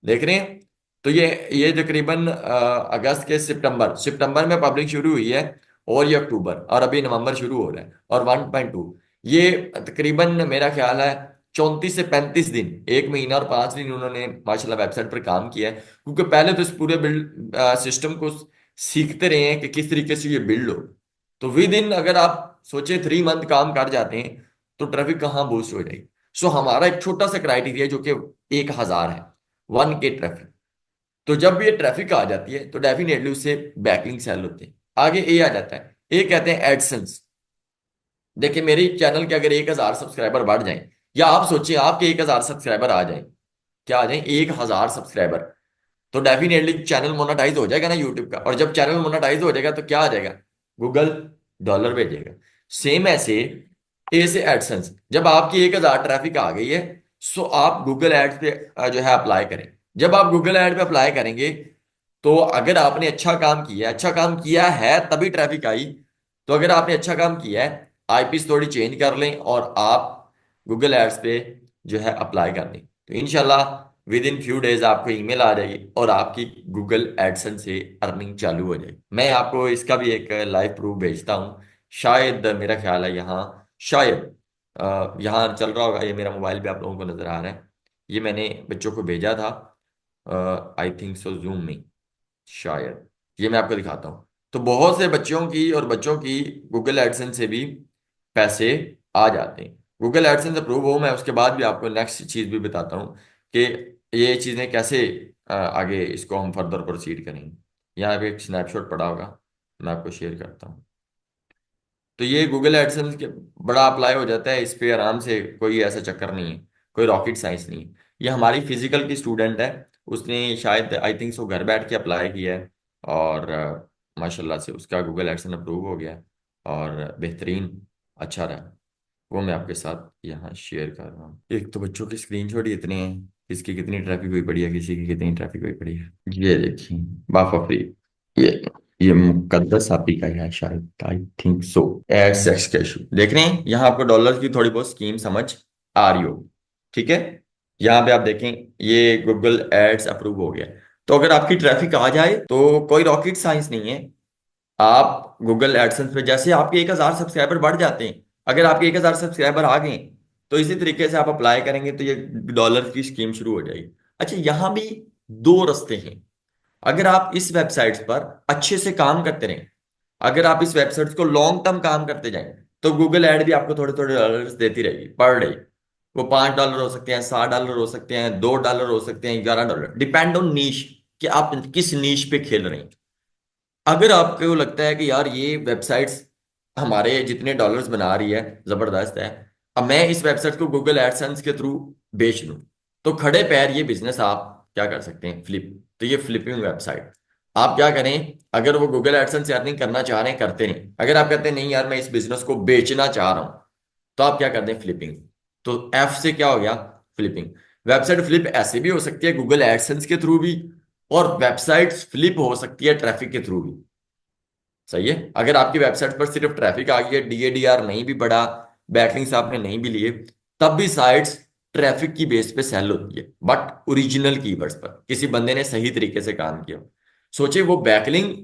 S1: देख रहे हैं? तो ये तकरीबन अगस्त के सितंबर सितंबर में पब्लिक शुरू हुई है, और ये अक्टूबर, और अभी नवंबर शुरू हो रहा है, और 1.2, ये तकरीबन मेरा ख्याल है 34 से 35 दिन, 1 महीना और 5 दिन उन्होंने माशाल्लाह वेबसाइट पर काम किया है। क्योंकि पहले तो इस पूरे बिल्ड सिस्टम को सीखते रहे हैं कि किस तरीके से ये बिल्ड हो। तो विद इन, अगर आप सोचे 3 मंथ काम कर जाते हैं तो ट्रैफिक कहाँ बूस्ट हो जाएगी। सो हमारा एक छोटा सा क्राइटेरिया जो कि 1,000 है, 1K ट्रैफिक। तो जब भी ये ट्रैफिक आ जाती है तो डेफिनेटली उससे बैकलिंक सेल होते हैं। आगे ए आ जाता है, ए कहते हैं एडसेंस। देखिए मेरे चैनल के अगर 1,000 सब्सक्राइबर बढ़ जाएं, या आप सोचिए आपके 1,000 सब्सक्राइबर आ जाएं, क्या आ जाएं? 1,000 सब्सक्राइबर, तो डेफिनेटली चैनल मोनेटाइज हो जाएगा ना यूट्यूब का। और जब चैनल मोनेटाइज हो जाएगा तो क्या आ जाएगा? गूगल डॉलर भेजेगा। सेम ऐसे ए से एडसेंस, जब आपकी 1,000 ट्रैफिक आ गई है, सो आप गूगल एड्स पे जो है अप्लाई करें। जब आप गूगल एड पे अप्लाई करेंगे, तो अगर आपने अच्छा काम किया, अच्छा काम किया है तभी ट्रैफिक आई। तो अगर आपने अच्छा काम किया है, आईपीस थोड़ी चेंज कर लें और आप गूगल एड्स पे जो है अप्लाई कर दें, तो इनशाला विद इन फ्यू डेज आपको ईमेल आ जाएगी और आपकी गूगल एडसेंस से अर्निंग चालू हो जाएगी। मैं आपको इसका भी एक लाइव प्रूफ भेजता हूँ। शायद मेरा ख्याल है यहाँ, शायद यहाँ चल रहा होगा, ये मेरा मोबाइल पे आप लोगों को नजर आ रहा है। ये मैंने बच्चों को भेजा था, आई थिंक सो जूम में, शायद। ये मैं आपको दिखाता हूँ। तो बहुत से बच्चों की और बच्चों की गूगल एडसेंस से भी पैसे आ जाते हैं। गूगल एडसेंस अप्रूव हो, मैं उसके बाद भी आपको नेक्स्ट चीज भी बताता हूँ कि ये चीजें कैसे आगे इसको हम फर्दर प्रोसीड करेंगे। यहाँ पे एक स्नैपशॉट पड़ा होगा, मैं आपको शेयर करता हूँ। तो ये गूगल एडसेंस के बड़ा अप्लाई हो जाता है इस पे आराम से, कोई ऐसा चक्कर नहीं है, कोई रॉकेट साइंस नहीं है। ये हमारी फिजिकल की स्टूडेंट है, उसने शायद आई थिंक सो घर बैठ के अप्लाई किया है, और माशाल्लाह से उसका गूगल एडसेंस अप्रूव हो गया है, और बेहतरीन अच्छा रहा। वो मैं आपके साथ यहाँ शेयर कर रहा हूँ। एक तो बच्चों के स्क्रीनशॉट ही इतने हैं, किसकी कितनी ट्रैफिक हुई पड़ी है, किसी की कितनी ट्रैफिक हुई पड़ी है। ये देखिए, बाफा फ्री, ये ये मुकद्दस आप ही का है शायद, आई थिंक सो। एड्स एक्सकेशन देख रहे हैं, यहाँ आपको डॉलर की थोड़ी बहुत स्कीम समझ आ रही हो, ठीक है? यहाँ पे आप देखें, ये गूगल एड्स अप्रूव हो गया। तो अगर आपकी ट्रैफिक आ जाए तो कोई रॉकेट साइंस नहीं है। आप गूगल एडसेंस पे जैसे आपके 1,000 सब्सक्राइबर बढ़ जाते हैं, अगर आपके 1,000 सब्सक्राइबर आ गए तो इसी तरीके से आप अप्लाई करेंगे तो ये डॉलर की स्कीम शुरू हो जाएगी। अच्छा, यहाँ भी 2 रास्ते हैं। अगर आप इस वेबसाइट्स पर अच्छे से काम करते रहें, अगर आप इस वेबसाइट्स को लॉन्ग टर्म काम करते जाएं, तो गूगल ऐड भी आपको थोड़े थोड़े डॉलर्स देती रहेगी पर डे। वो $5 हो सकते हैं, $7 हो सकते हैं, $2 हो सकते हैं, $11, डिपेंड ऑन नीश, कि आप किस नीश पे खेल रहे हैं। अगर आपको लगता है कि यार ये वेबसाइट्स हमारे जितने डॉलर्स बना रही है जबरदस्त है, अब मैं इस वेबसाइट को गूगल एडसेंस के थ्रू बेच लूं, तो खड़े पैर ये बिजनेस आप क्या कर सकते हैं? फ्लिप। तो ये फ्लिपिंग वेबसाइट, आप क्या करें? अगर वो गूगल एडसेंस से अर्निंग करना चाह रहे हैं, करते नहीं। अगर आप कहते हैं नहीं यार मैं इस बिजनेस को बेचना चाह रहा हूं, तो आप क्या करते हैं? फ्लिपिंग। तो एफ से क्या हो गया? फ्लिपिंग। वेबसाइट फ्लिप ऐसे भी हो सकती है गूगल एडसेंस के थ्रू भी, और वेबसाइट फ्लिप हो सकती है ट्रैफिक के थ्रू भी। सही है? अगर आपकी वेबसाइट पर सिर्फ ट्रैफिक आ गई है, डीएडीआर नहीं भी बढ़ा, बैकलिंक्स आपने नहीं भी लिए, तब भी साइट्स ट्रैफिक की बेस पे सेल होती है, बट ओरिजिनल कीवर्ड्स पर किसी बंदे ने सही तरीके से काम किया। सोचिए वो बैकलिंग,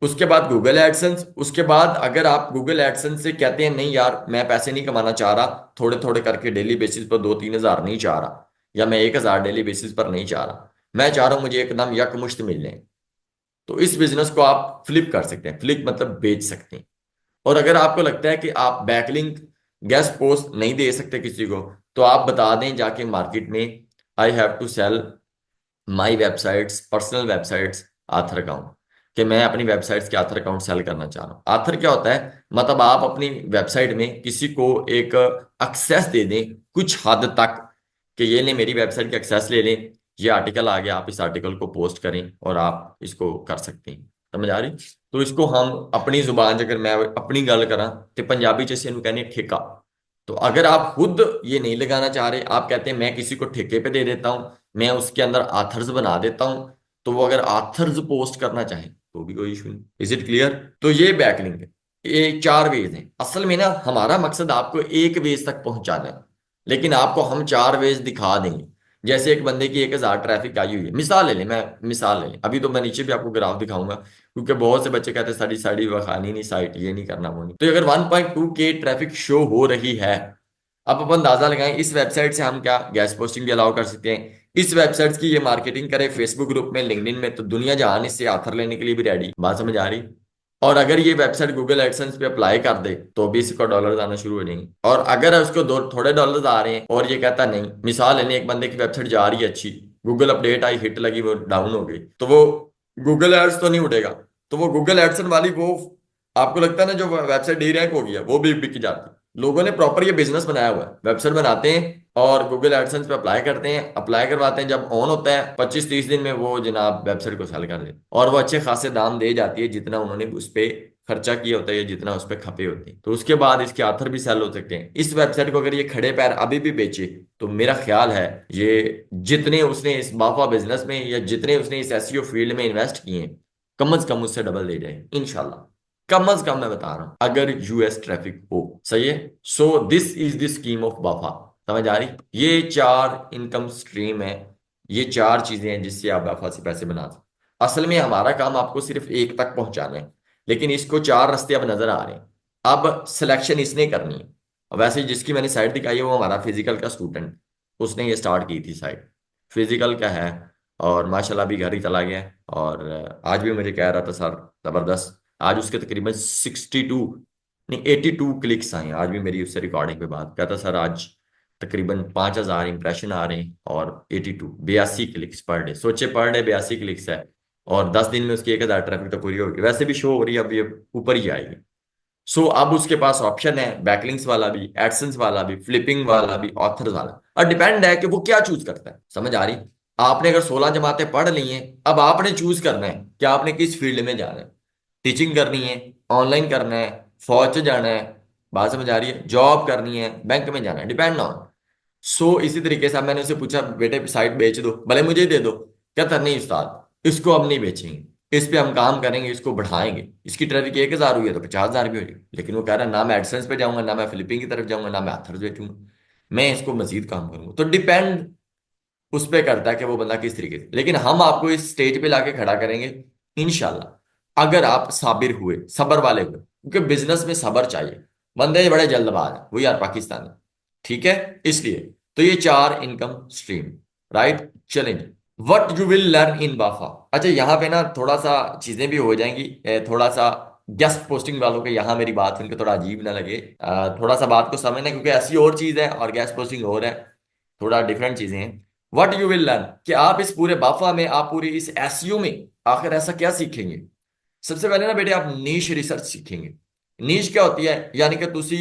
S1: उसके बाद गूगल एडसेंस, उसके बाद अगर आप गूगल एडसेंस से कहते हैं नहीं यार मैं पैसे नहीं कमाना चाह रहा, थोड़े थोड़े करके डेली बेसिस पर 2-3 हज़ार नहीं चाह रहा, या मैं 1,000 डेली बेसिस पर नहीं चाह रहा, मैं चाह रहा हूं मुझे एकदम यकमुश्त मिल जाए, तो इस बिजनेस को आप फ्लिप कर सकते हैं। फ्लिप मतलब बेच सकते हैं। और अगर आपको लगता है कि आप बैकलिंक गेस्ट पोस्ट नहीं दे सकते किसी को, तो आप बता दें जाके मार्केट में, I have to sell my websites, personal websites author account, कि मैं अपनी वेबसाइट्स के आथर अकाउंट सेल करना चाह रहा हूँ। आथर क्या होता है, मतलब आप अपनी वेबसाइट में किसी को एक एक्सेस दे दें कुछ हद तक, कि ये ले मेरी वेबसाइट का एक्सेस ले लें, ये आर्टिकल आ गया, आप इस आर्टिकल को पोस्ट करें और आप इसको कर सकते हैं। समझ आ रही? तो इसको हम अपनी जुबान च, अगर मैं अपनी गल करा तो पंजाबी च इसे कहने ठेका। तो अगर आप खुद ये नहीं लगाना चाह रहे, आप कहते हैं मैं किसी को ठेके पे दे देता हूँ, मैं उसके अंदर आथर्स बना देता हूँ, तो वो अगर आथर्स पोस्ट करना चाहे तो भी कोई इशू नहीं। Is it clear? तो ये बैकलिंक है। ये 4 वेज हैं असल में ना। हमारा मकसद आपको एक वेज तक पहुंचाना है, लेकिन आपको हम 4 वेज दिखा देंगे। जैसे एक बंदे की 1,000 ट्रैफिक आई हुई है, मिसाल ले लें, मैं मिसाल ले लें, अभी तो मैं नीचे भी आपको ग्राफ दिखाऊंगा, क्योंकि बहुत से बच्चे कहते हैं साड़ी साड़ी वखानी नहीं, साइट ये नहीं करना वो नहीं। तो अगर 1.2 के ट्रैफिक शो हो रही है, अब अपन अंदाजा लगाएं इस वेबसाइट से हम क्या गैस पोस्टिंग भी अलाउ कर सकते हैं, इस वेबसाइट की ये मार्केटिंग करें फेसबुक ग्रुप में, लिंक्डइन में, तो दुनिया जहान इससे आथर लेने के लिए भी रेडी। बात समझ आ रही? और अगर ये वेबसाइट गूगल एडसेंस पे अप्लाई कर दे तो भी इसको डॉलर आना शुरू हो जाएंगे। और अगर उसको दो थोड़े डॉलर आ रहे हैं और ये कहता नहीं, मिसाल लेने एक बंदे की वेबसाइट जा रही है अच्छी, गूगल अपडेट आई, हिट लगी, वो डाउन हो गई, तो वो गूगल एड्स तो नहीं उठेगा, तो वो गूगल एडसन वाली वो, आपको लगता है ना जो वेबसाइट डी रैंक हो गई है वो भी बिक जाती है। लोगों ने प्रॉपर ये बिजनेस बनाया हुआ है, वेबसाइट बनाते हैं और गूगल एडसेंस पे अप्लाई करते हैं, अप्लाई करवाते हैं, जब ऑन होता है 25-30 दिन में वो जनाब वेबसाइट को सेल कर देते हैं, और वो अच्छे खासे दाम दे जाती है जितना उन्होंने उस पे खर्चा किया होता है या जितना उस पे खपे होते हैं। तो उसके बाद इसके आथर भी सेल हो सकते हैं। इस वेबसाइट को अगर ये खड़े पैर अभी भी बेचे तो मेरा ख्याल है ये जितने उसने इस बाफा बिजनेस में या जितने उसने इस एसईओ फील्ड में इन्वेस्ट किए हैं, कम से कम उससे डबल दे जाए इंशाल्लाह। कम से कम मैं बता रहा हूं, अगर यूएस ट्रैफिक हो। सही है? So this is the scheme of BAFA. समझ आ रही? ये 4 इनकम स्ट्रीम है, ये 4 चीजें हैं जिससे आप बाफा से पैसे बना सकते। असल में हमारा काम आपको सिर्फ एक तक पहुंचाना है, लेकिन इसको 4 रास्ते अब नजर आ रहे हैं। अब सिलेक्शन इसने करनी है। वैसे जिसकी मैंने साइट दिखाई है वो हमारा फिजिकल का स्टूडेंट, उसने ये स्टार्ट की थी साइट, फिजिकल का है, और माशाल्लाह अभी घर ही चला गया है। और आज भी मुझे कह रहा था सर जबरदस्त, आज उसके तकरीबन 62 नहीं 82 क्लिक्स आए हैं। आज भी मेरी उससे रिकॉर्डिंग पे बात कहता सर आज तकरीबन 5,000 इंप्रेशन आ रहे हैं और 82 क्लिक्स पर डे। सोचे पर डे 82 क्लिक्स है, और 10 दिन में उसकी 1,000 ट्रैफिक तो पूरी होगी, वैसे भी शो हो रही है, अब ये ऊपर ही आएगी। सो अब उसके पास ऑप्शन है बैकलिंक्स वाला भी, एडसेंस वाला भी, फ्लिपिंग वाला भी, ऑथर्स वाला, और डिपेंड है कि वो क्या चूज करता है। समझ आ रही? आपने अगर 16 जमातें पढ़ ली हैं, अब आपने चूज करना है कि आपने किस फील्ड में जाना है। टीचिंग करनी है, ऑनलाइन करना है, फौज से जाना है, बात समझ आ रही है, जॉब करनी है, बैंक में जाना है, डिपेंड ऑन। सो इसी तरीके से अब मैंने उसे पूछा बेटे साइट बेच दो, भले मुझे ही दे दो। कहता नहीं उस्ताद, इसको अब नहीं बेचेंगे, इस पे हम काम करेंगे, इसको बढ़ाएंगे, इसकी ट्रैफिक 1,000 हुई है तो 50,000 भी हो जाएगी। लेकिन वो कह रहा है ना मैं एडसेंस पे जाऊंगा, ना मैं फिलिपिंग की तरफ जाऊंगा, ना मैं अथर्स बेचूंगा, मैं इसको मजीद काम करूंगा। तो डिपेंड उस पे करता है कि वो बंदा किस तरीके से। लेकिन हम आपको इस स्टेज पे लाके खड़ा करेंगे इंशाल्लाह, अगर आप साबिर हुए, सबर वाले हुए, क्योंकि बिजनेस में सबर चाहिए। बंदे बड़े जल्दबाज हैं वो यार पाकिस्तानी, ठीक है? इसलिए तो ये 4 इनकम स्ट्रीम, राइट? चलेंगे, what you will learn in BAFA. अच्छा यहाँ पे ना थोड़ा सा चीजें भी हो जाएंगी, थोड़ा सा गेस्ट पोस्टिंग वालों के यहाँ मेरी बात सुनकर थोड़ा अजीब ना लगे, थोड़ा सा बात को समझना, क्योंकि ऐसी और चीज है और गेस्ट पोस्टिंग और है, थोड़ा डिफरेंट चीजें हैं। व्हाट यू विल लर्न, कि आप इस पूरे बाफा में, आप पूरी इस एसईओ में आखिर ऐसा क्या सीखेंगे। सबसे पहले ना बेटे आप नीश रिसर्च सीखेंगे। नीश क्या होती है, यानी कि तुसी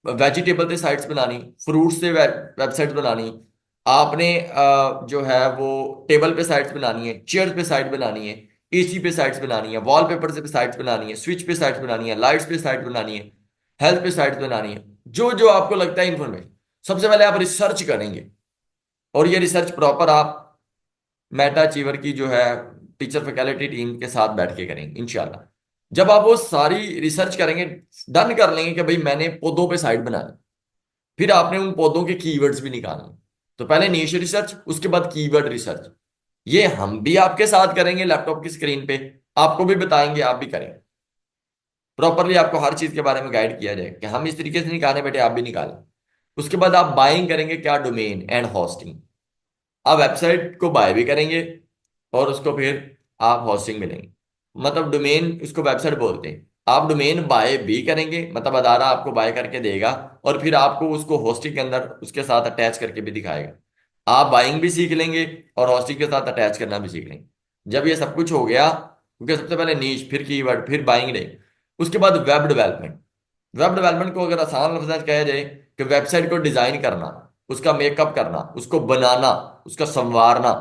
S1: वेजिटेबल से साइट्स बनानी, फ्रूट से वेबसाइट्स बनानी, आपने जो है वो टेबल पे साइट्स बनानी है, चेयर पे साइट बनानी है, एसी पे साइट्स बनानी है, वॉलपेपर से पे साइट्स बनानी है, स्विच पे साइट्स बनानी है, लाइट्स पे साइट्स बनानी है, हेल्थ पे साइट्स बनानी है, जो जो आपको लगता है इंफॉर्मेशन, सबसे पहले आप रिसर्च करेंगे। और ये रिसर्च प्रॉपर आप मेटा अचीवर की जो है टीचर फैकल्टी टीम के साथ बैठ के करेंगे इंशाल्लाह। जब आप वो सारी रिसर्च करेंगे, डन कर लेंगे कि भाई मैंने पौधों पे साइट बनानी, फिर आपने उन पौधों के कीवर्ड्स भी निकालने। तो पहले नीश रिसर्च, उसके बाद कीवर्ड रिसर्च। ये हम भी आपके साथ करेंगे लैपटॉप की स्क्रीन पे, आपको भी बताएंगे, आप भी करेंगे। प्रॉपरली आपको हर चीज के बारे में गाइड किया जाए कि हम इस तरीके से निकालें बेटे, आप भी निकालें। उसके बाद आप बाइंग करेंगे क्या, डोमेन एंड होस्टिंग। आप वेबसाइट को बाय भी करेंगे और उसको फिर आप होस्टिंग में लेंगे। मतलब डोमेन उसको वेबसाइट बोलते हैं, आप डोमेन बाय भी करेंगे, मतलब अदारा आपको बाय करके देगा, और फिर आपको उसको होस्टिंग के अंदर उसके साथ अटैच करके भी दिखाएगा। आप बाइंग भी सीख लेंगे और होस्टिंग के साथ अटैच करना भी सीख लेंगे। जब ये सब कुछ हो गया, क्योंकि सबसे पहले नीश, फिर कीवर्ड, फिर बाइंग डे, उसके बाद वेब डेवलपमेंट। वेब डेवलपमेंट को अगर आसान लफ्ज़ में कहा जाए कि वेबसाइट को डिजाइन करना, उसका मेकअप करना, उसको बनाना, उसका संवारना,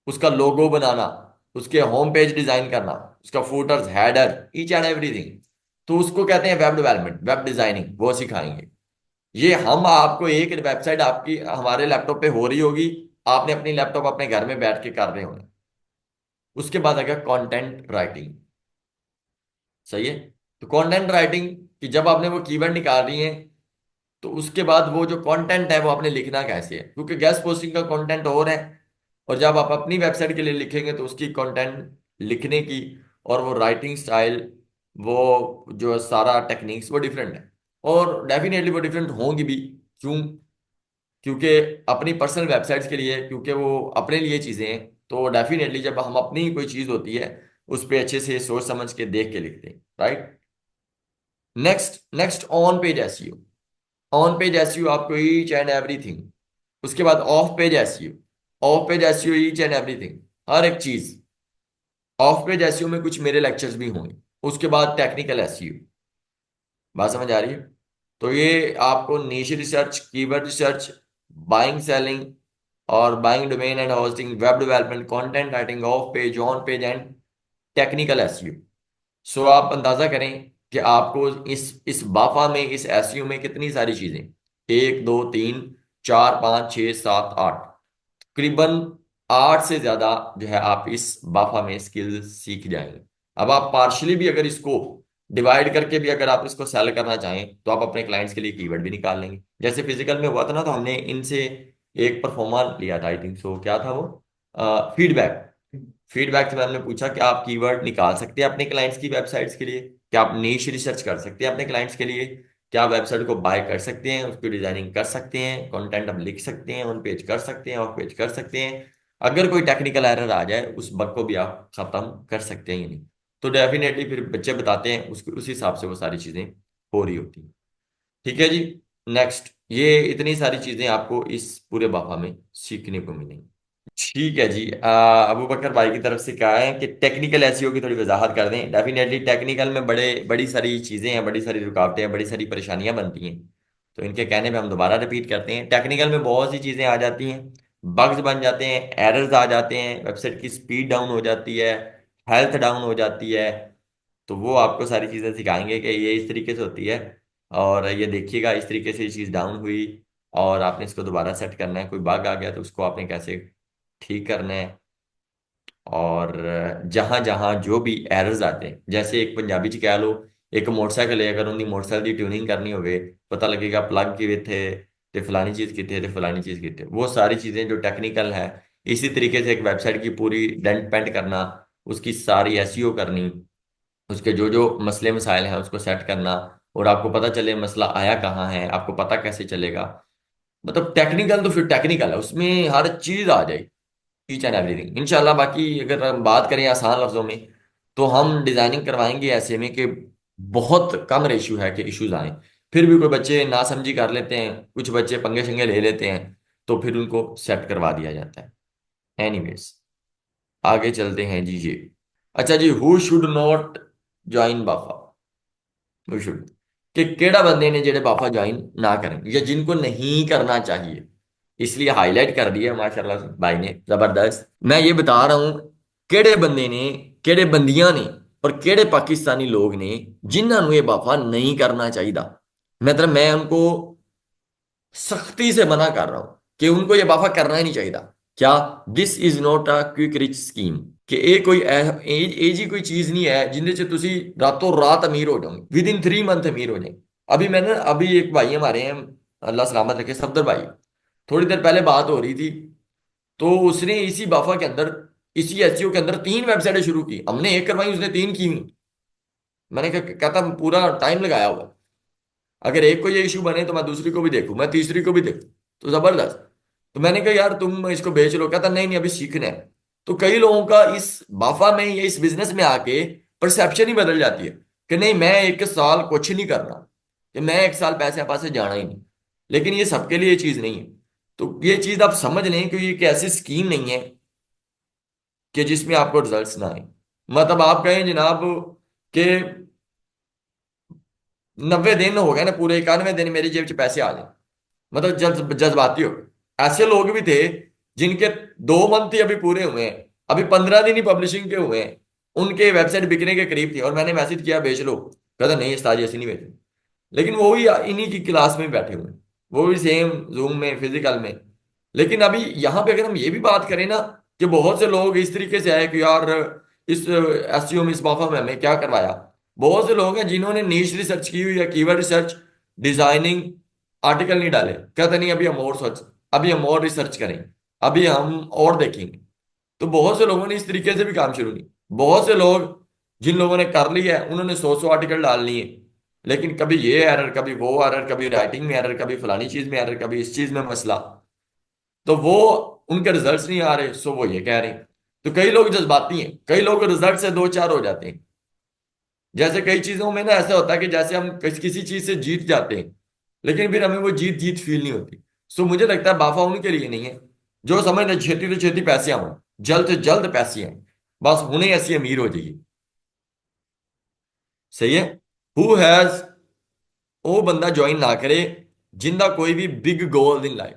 S1: उसका लोगो बनाना, उसके होम पेज डिजाइन करना, उसका footers, header, each and everything, तो उसको कहते हैं वेब डेवलपमेंट, वेब डिजाइनिंग, वो सिखाएंगे। ये हम आपको एक वेबसाइट आपकी हमारे लैपटॉप पे हो रही होगी, आपने अपनी लैपटॉप अपने घर में बैठ के कर रहे होंगे। उसके बाद आ गया कंटेंट राइटिंग। सही है। तो कंटेंट राइटिंग कि जब आपने वो कीवर्ड निकाल रही है, तो उसके बाद वो जो कंटेंट है वो आपने लिखना कैसे है, क्योंकि गेस्ट पोस्टिंग का कंटेंट और है, और जब आप अपनी वेबसाइट के लिए लिखेंगे तो उसकी कंटेंट लिखने की और वो राइटिंग स्टाइल, वो जो सारा टेक्निक्स वो डिफरेंट है। और डेफिनेटली वो डिफरेंट होंगी भी। क्यों? क्योंकि अपनी पर्सनल वेबसाइट्स के लिए, क्योंकि वो अपने लिए चीज़ें हैं, तो डेफिनेटली जब हम अपनी कोई चीज़ होती है उस पर अच्छे से सोच समझ के देख के लिखते हैं, right. Next next on page SEO. On page SEO आपको ईच एंड एवरीथिंग। उसके बाद off page SEO. Off page SEO each and everything, हर एक चीज। ऑफ पेज एसईओ में कुछ मेरे लेक्चर्स भी होंगे। उसके बाद टेक्निकल एसईओ। बात समझ आ रही है? तो ये आपको niche research, keyword research, buying selling, और buying domain and hosting, web development, content writing, off page, on page and technical SEO. So आप अंदाजा करें कि आपको इस बाफा में, इस एसईओ में कितनी सारी चीजें, एक दो तीन चार पाँच छः सात आठ, तकरीबन आठ से ज्यादा जो है आप इस बाफा में स्किल सीख जाएंगे। अब आप पार्शली भी अगर इसको डिवाइड करके भी अगर आप इसको सेल करना चाहें तो आप अपने क्लाइंट्स के लिए कीवर्ड भी निकाल लेंगे। जैसे फिजिकल में हुआ था ना, तो हमने इनसे एक परफॉर्मा लिया था, आई थिंक सो, क्या था वो, फीडबैक। फीडबैक से हमने पूछा कि आप कीवर्ड निकाल सकते हैं अपने क्लाइंट्स की वेबसाइट्स के लिए, क्या आप नीश रिसर्च कर सकते हैं अपने क्लाइंट्स के लिए, क्या आप वेबसाइट को बाय कर सकते हैं, उसकी डिजाइनिंग कर सकते हैं, कंटेंट हम लिख सकते हैं, ऑन पेज कर सकते हैं, ऑफ पेज कर सकते हैं, अगर कोई टेक्निकल एरर आ जाए उस बग को भी आप खत्म कर सकते हैं या नहीं। तो डेफिनेटली फिर बच्चे बताते हैं, उसके उस हिसाब से वो सारी चीजें हो रही होती हैं। ठीक है जी। नेक्स्ट, ये इतनी सारी चीजें आपको इस पूरे बाफा में सीखने को मिलेंगी। ठीक है जी। अबू बकर भाई की तरफ से कहा है कि टेक्निकल एसईओ की थोड़ी वजाहत कर दें। डेफिनेटली टेक्निकल में बड़ी सारी चीज़ें हैं, बड़ी सारी रुकावटें हैं, बड़ी सारी परेशानियां बनती हैं। तो इनके कहने पे हम दोबारा रिपीट करते हैं। टेक्निकल में बहुत सी चीज़ें आ जाती हैं, बग्स बन जाते हैं, एरर्स आ जाते हैं, वेबसाइट की स्पीड डाउन हो जाती है, हेल्थ डाउन हो जाती है। तो वो आपको सारी चीज़ें सिखाएंगे कि ये इस तरीके से होती है, और ये देखिएगा इस तरीके से ये चीज़ डाउन हुई और आपने इसको दोबारा सेट करना है, कोई बग आ गया तो उसको आपने कैसे ठीक करना है। और जहां जहां जो भी एरर्स आते हैं, जैसे एक पंजाबी च कह लो, एक मोटरसाइकिल है, अगर उन्हें मोटरसाइकिल की ट्यूनिंग करनी होवे, पता लगेगा प्लग किवे थे, ते फलानी चीज कितने, ते फलानी चीज कितने, वो सारी चीजें जो टेक्निकल है। इसी तरीके से एक वेबसाइट की पूरी डेंट पेंट करना, उसकी सारी एसईओ करनी, उसके जो जो मसले मसाइल हैं उसको सेट करना, और आपको पता चले मसला आया कहाँ है, आपको पता कैसे चलेगा। मतलब टेक्निकल तो फिर टेक्निकल है, उसमें हर चीज आ जाएगी, ईच एंड एवरीथिंग इंशाल्लाह। बाकी अगर हम बात करें आसान लफ्जों में, तो हम डिजाइनिंग करवाएंगे ऐसे में कि बहुत कम रेशियो है कि इश्यूज आए। फिर भी कोई बच्चे नासमझी कर लेते हैं, कुछ बच्चे पंगे शंगे ले लेते हैं, तो फिर उनको सेट करवा दिया जाता है। एनीवेज, आगे चलते हैं जी। ये अच्छा जी, who should not join BAFA. Who should, कि केड़ा बंदे ने जेड़े बाफा ज्वाइन ना करें या जिनको नहीं करना चाहिए, इसलिए हाईलाइट कर दिया माशाल्लाह से भाई ने, जबरदस्त। मैं ये बता रहा हूं केड़े बंदे ने, केड़े बंदियां ने, और केड़े पाकिस्तानी लोग ने जिन्होंने ये बाफा नहीं करना चाहिए। मतलब मैं उनको सख्ती से मना कर रहा हूं कि उनको ये बाफा करना ही नहीं चाहिए। क्या? This is not a quick rich scheme. कि ਇਹ ਕੋਈ ਇਹ जी कोई चीज नहीं है जिंदे च तुसी रातों रात अमीर हो जाओगे, विद इन 3 मंथ अमीर हो जाए। अभी मैंने, अभी एक भाई हमारे हैं, अल्लाह सलामत रखे, सफदर भाई, थोड़ी देर पहले बात हो रही थी, तो उसने इसी बाफा के अंदर, इसी एसईओ के अंदर 3 वेबसाइटें शुरू की। हमने एक करवाई, उसने 3 की हुई। मैंने कहा, कहता पूरा टाइम लगाया हुआ, अगर एक को ये इशू बने तो मैं दूसरी को भी देखूं, मैं तीसरी को भी देखूं, तो जबरदस्त। तो मैंने कहा यार तुम इसको बेच लो, कहता नहीं नहीं अभी सीखना है। तो कई लोगों का इस बाफा में या इस बिजनेस में आके परसेप्शन ही बदल जाती है कि नहीं मैं एक साल कुछ नहीं करना, कि मैं एक साल पैसे पास से जाना ही नहीं। लेकिन ये सबके लिए ये चीज नहीं है। तो ये चीज आप समझ लें कि ये एक ऐसी स्कीम नहीं है कि जिसमें आपको रिजल्ट्स ना आए। मतलब आप कहें जनाब कि 90 दिन हो गए ना, पूरे 91 दिन मेरी जेब 'ਚ पैसे आ जाए, मतलब जज्बाती हो। ऐसे लोग भी थे जिनके 2 मंथ ही अभी पूरे हुए हैं, अभी 15 दिन ही पब्लिशिंग के हुए हैं, उनके वेबसाइट बिकने के करीब थी, और मैंने मैसेज किया बेच लो, कहता नहीं उस्ताद जी ऐसे नहीं बेचते। लेकिन वो भी इन्हीं की क्लास में बैठे हुए हैं, वो भी सेम जूम में फिजिकल में। लेकिन अभी यहाँ पे अगर हम ये भी बात करें ना, कि बहुत से लोग इस तरीके से आए कि यार इस एसईओ में, इस बाफा में हमें क्या करवाया। बहुत से लोग हैं जिन्होंने नीश रिसर्च की हुई है, कीवर्ड रिसर्च, डिजाइनिंग, आर्टिकल नहीं डाले, कहते नहीं अभी हम और सोच, अभी हम और रिसर्च करें, अभी हम और देखेंगे। तो बहुत से लोगों ने इस तरीके से भी काम शुरू नहीं। बहुत से लोग जिन लोगों ने कर लिया है उन्होंने 100 आर्टिकल डाल लिए, लेकिन कभी ये एरर, कभी वो एरर, कभी राइटिंग में एरर, कभी फलानी चीज में एरर, कभी इस चीज में मसला। तो वो उनके रिजल्ट्स नहीं आ रहे, सो वो ये कह रहे हैं। तो कई लोग जज्बाती हैं, कई लोग रिजल्ट से दो चार हो जाते हैं। जैसे कई चीजों में ना ऐसा होता है कि जैसे हम किसी चीज से जीत जाते हैं, लेकिन फिर हमें वो जीत जीत फील नहीं होती। सो मुझे लगता है बाफा उनके लिए नहीं है जो समझते छेती तो छेती पैसे आए, जल्द से जल्द पैसे आए, बस उन्हें ऐसी अमीर हो जाएगी। सही है। हु हैज, वो बंदा ज्वाइन ना करे जिंदा कोई भी बिग गोल इन लाइफ,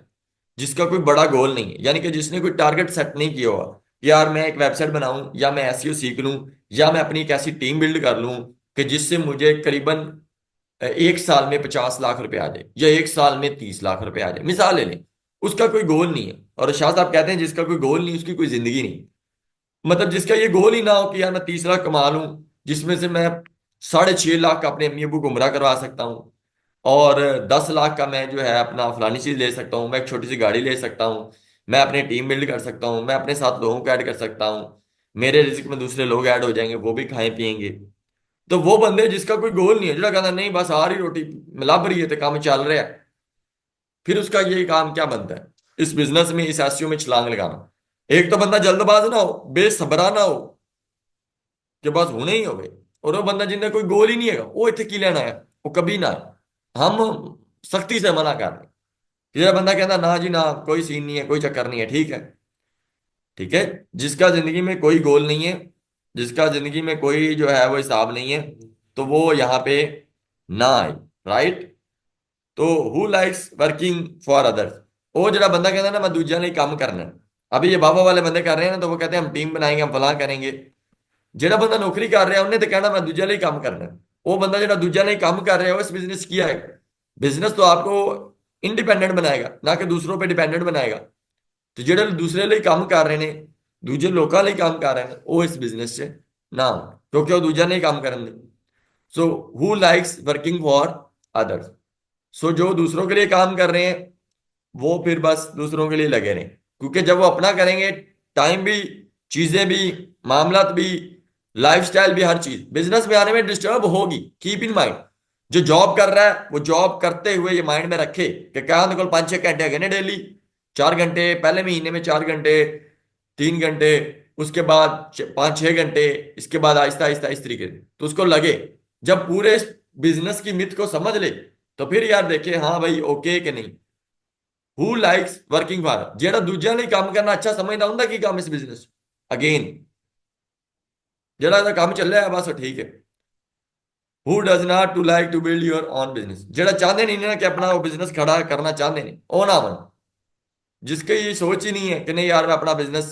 S1: जिसका कोई बड़ा गोल नहीं है, यानी कि जिसने कोई टारगेट सेट नहीं किया हुआ कि यार मैं एक वेबसाइट बनाऊं, या मैं एसईओ सीख लूं, या मैं अपनी एक ऐसी टीम बिल्ड कर लूं कि जिससे मुझे करीबन एक साल में 50 लाख रुपए आ जाए, या एक साल में 30 लाख रुपए आ जाए, मिसाल ले लें। उसका कोई गोल नहीं है, और शाह साहब कहते हैं जिसका कोई गोल नहीं उसकी कोई जिंदगी नहीं। मतलब जिसका ये गोल ही ना हो कि यार मैं 30 लाख कमा लूं, जिसमें से मैं 6.5 लाख का अपने अम्मी अबू को उमरा करवा सकता हूँ, और 10 लाख का मैं जो है अपना फलानी चीज ले सकता हूँ, मैं एक छोटी सी गाड़ी ले सकता हूँ, मैं अपने टीम बिल्ड कर सकता हूँ, मैं अपने साथ लोगों को ऐड कर सकता हूँ, मेरे रिस्क में दूसरे लोग ऐड हो जाएंगे, वो भी खाएं पिएंगे। तो वो बंदे जिसका कोई गोल नहीं है, जो कहता नहीं बस आ रही रोटी मिला रही है तो काम चल रहा है, फिर उसका ये काम क्या बनता है इस बिजनेस में, इस एसईओ में छलांग लगाना। एक तो बंदा जल्दबाज ना हो, बेसब्रा ना हो कि बस होने ही हो गए, और वो बंदा जिन्हें कोई गोल ही नहीं है वो इतने की लेना है, वो कभी ना आए। हम सख्ती से मना कर रहे हैं। ये बंदा कहता ना जी ना, कोई सीन नहीं है, कोई चक्कर नहीं है, ठीक है। ठीक है। जिसका जिंदगी में कोई गोल नहीं है, जिसका जिंदगी में कोई जो है वो हिसाब नहीं है, तो वो यहाँ पे ना आए। राइट। तो who likes working for others, वो जरा बंदा कहता है ना मैं दूसरा नहीं काम करना है। अभी ये बाबा वाले बंदे कर रहे हैं ना, तो वो कहते हैं हम टीम बनाएंगे, हम फलां करेंगे। ਜਿਹੜਾ ਬੰਦਾ ਨੌਕਰੀ ਕਰ ਰਿਹਾ ਉਹਨੇ ਤੇ ਕਹਿਣਾ मैं दूजे लिए काम करना है। वो बंदा ਜਿਹੜਾ दूजा नहीं काम कर रहा है वो इस बिजनेस किया है। बिजनेस तो आपको इंडिपेंडेंट बनाएगा, ना कि दूसरों पे डिपेंडेंट बनाएगा। तो ਜਿਹੜੇ दूसरे लिए काम कर रहे ਨੇ, ਦੂਜੇ ਲੋਕਾਂ ਲਈ काम कर रहे ਨੇ, ਉਹ ਇਸ ਬਿਜ਼ਨਸ 'ਚ ਨਾ ਆਉਣ, ਕਿਉਂਕਿ ਉਹ ਦੂਜਾ ਨਹੀਂ काम ਕਰਨ ਦੇ। So who likes working for others, so जो दूसरों के लिए काम कर रहे हैं वो फिर बस दूसरों के लिए लगे रहें, क्योंकि जब वो अपना करेंगे, टाइम भी, चीजें भी, मामलात भी, लाइफस्टाइल भी, हर चीज बिजनेस में आने में डिस्टर्ब होगी। कीप इन माइंड, जो जॉब कर रहा है वो जॉब करते हुए ये माइंड में रखे कि क्या उनके 5-6 घंटे है डेली, 4 घंटे पहले महीने में, 4 घंटे, 3 घंटे, उसके बाद 5-6 घंटे, इसके बाद आहिस्ता आहिस्ता इस तरीके से, तो उसको लगे। जब पूरे बिजनेस की मिथ को समझ ले, तो फिर यार देखे हाँ भाई ओके कि नहीं। हु लाइक्स वर्किंग फॉर, ਜਿਹੜਾ ਦੂਜਿਆਂ ਲਈ ਕੰਮ ਕਰਨਾ ਅੱਛਾ ਸਮਝਦਾ ਹੁੰਦਾ ਕੀ ਕੰਮ ਇਸ ਬਿਜ਼ਨਸ, ਅਗੇਨ ਜਿਹੜਾ ਇਹਦਾ ਕੰਮ ਚੱਲਿਆ ਹੈ ਬਸ ਉਹ ਠੀਕ ਹੈ। Who does not to like to build your own business, ਜਿਹੜਾ ਚਾਹੁੰਦੇ नहीं ना कि अपना वो बिजनेस खड़ा करना चाहते नहीं, ਉਹ ना बन। जिसकी ये सोच ही नहीं है कि नहीं यार मैं अपना बिजनेस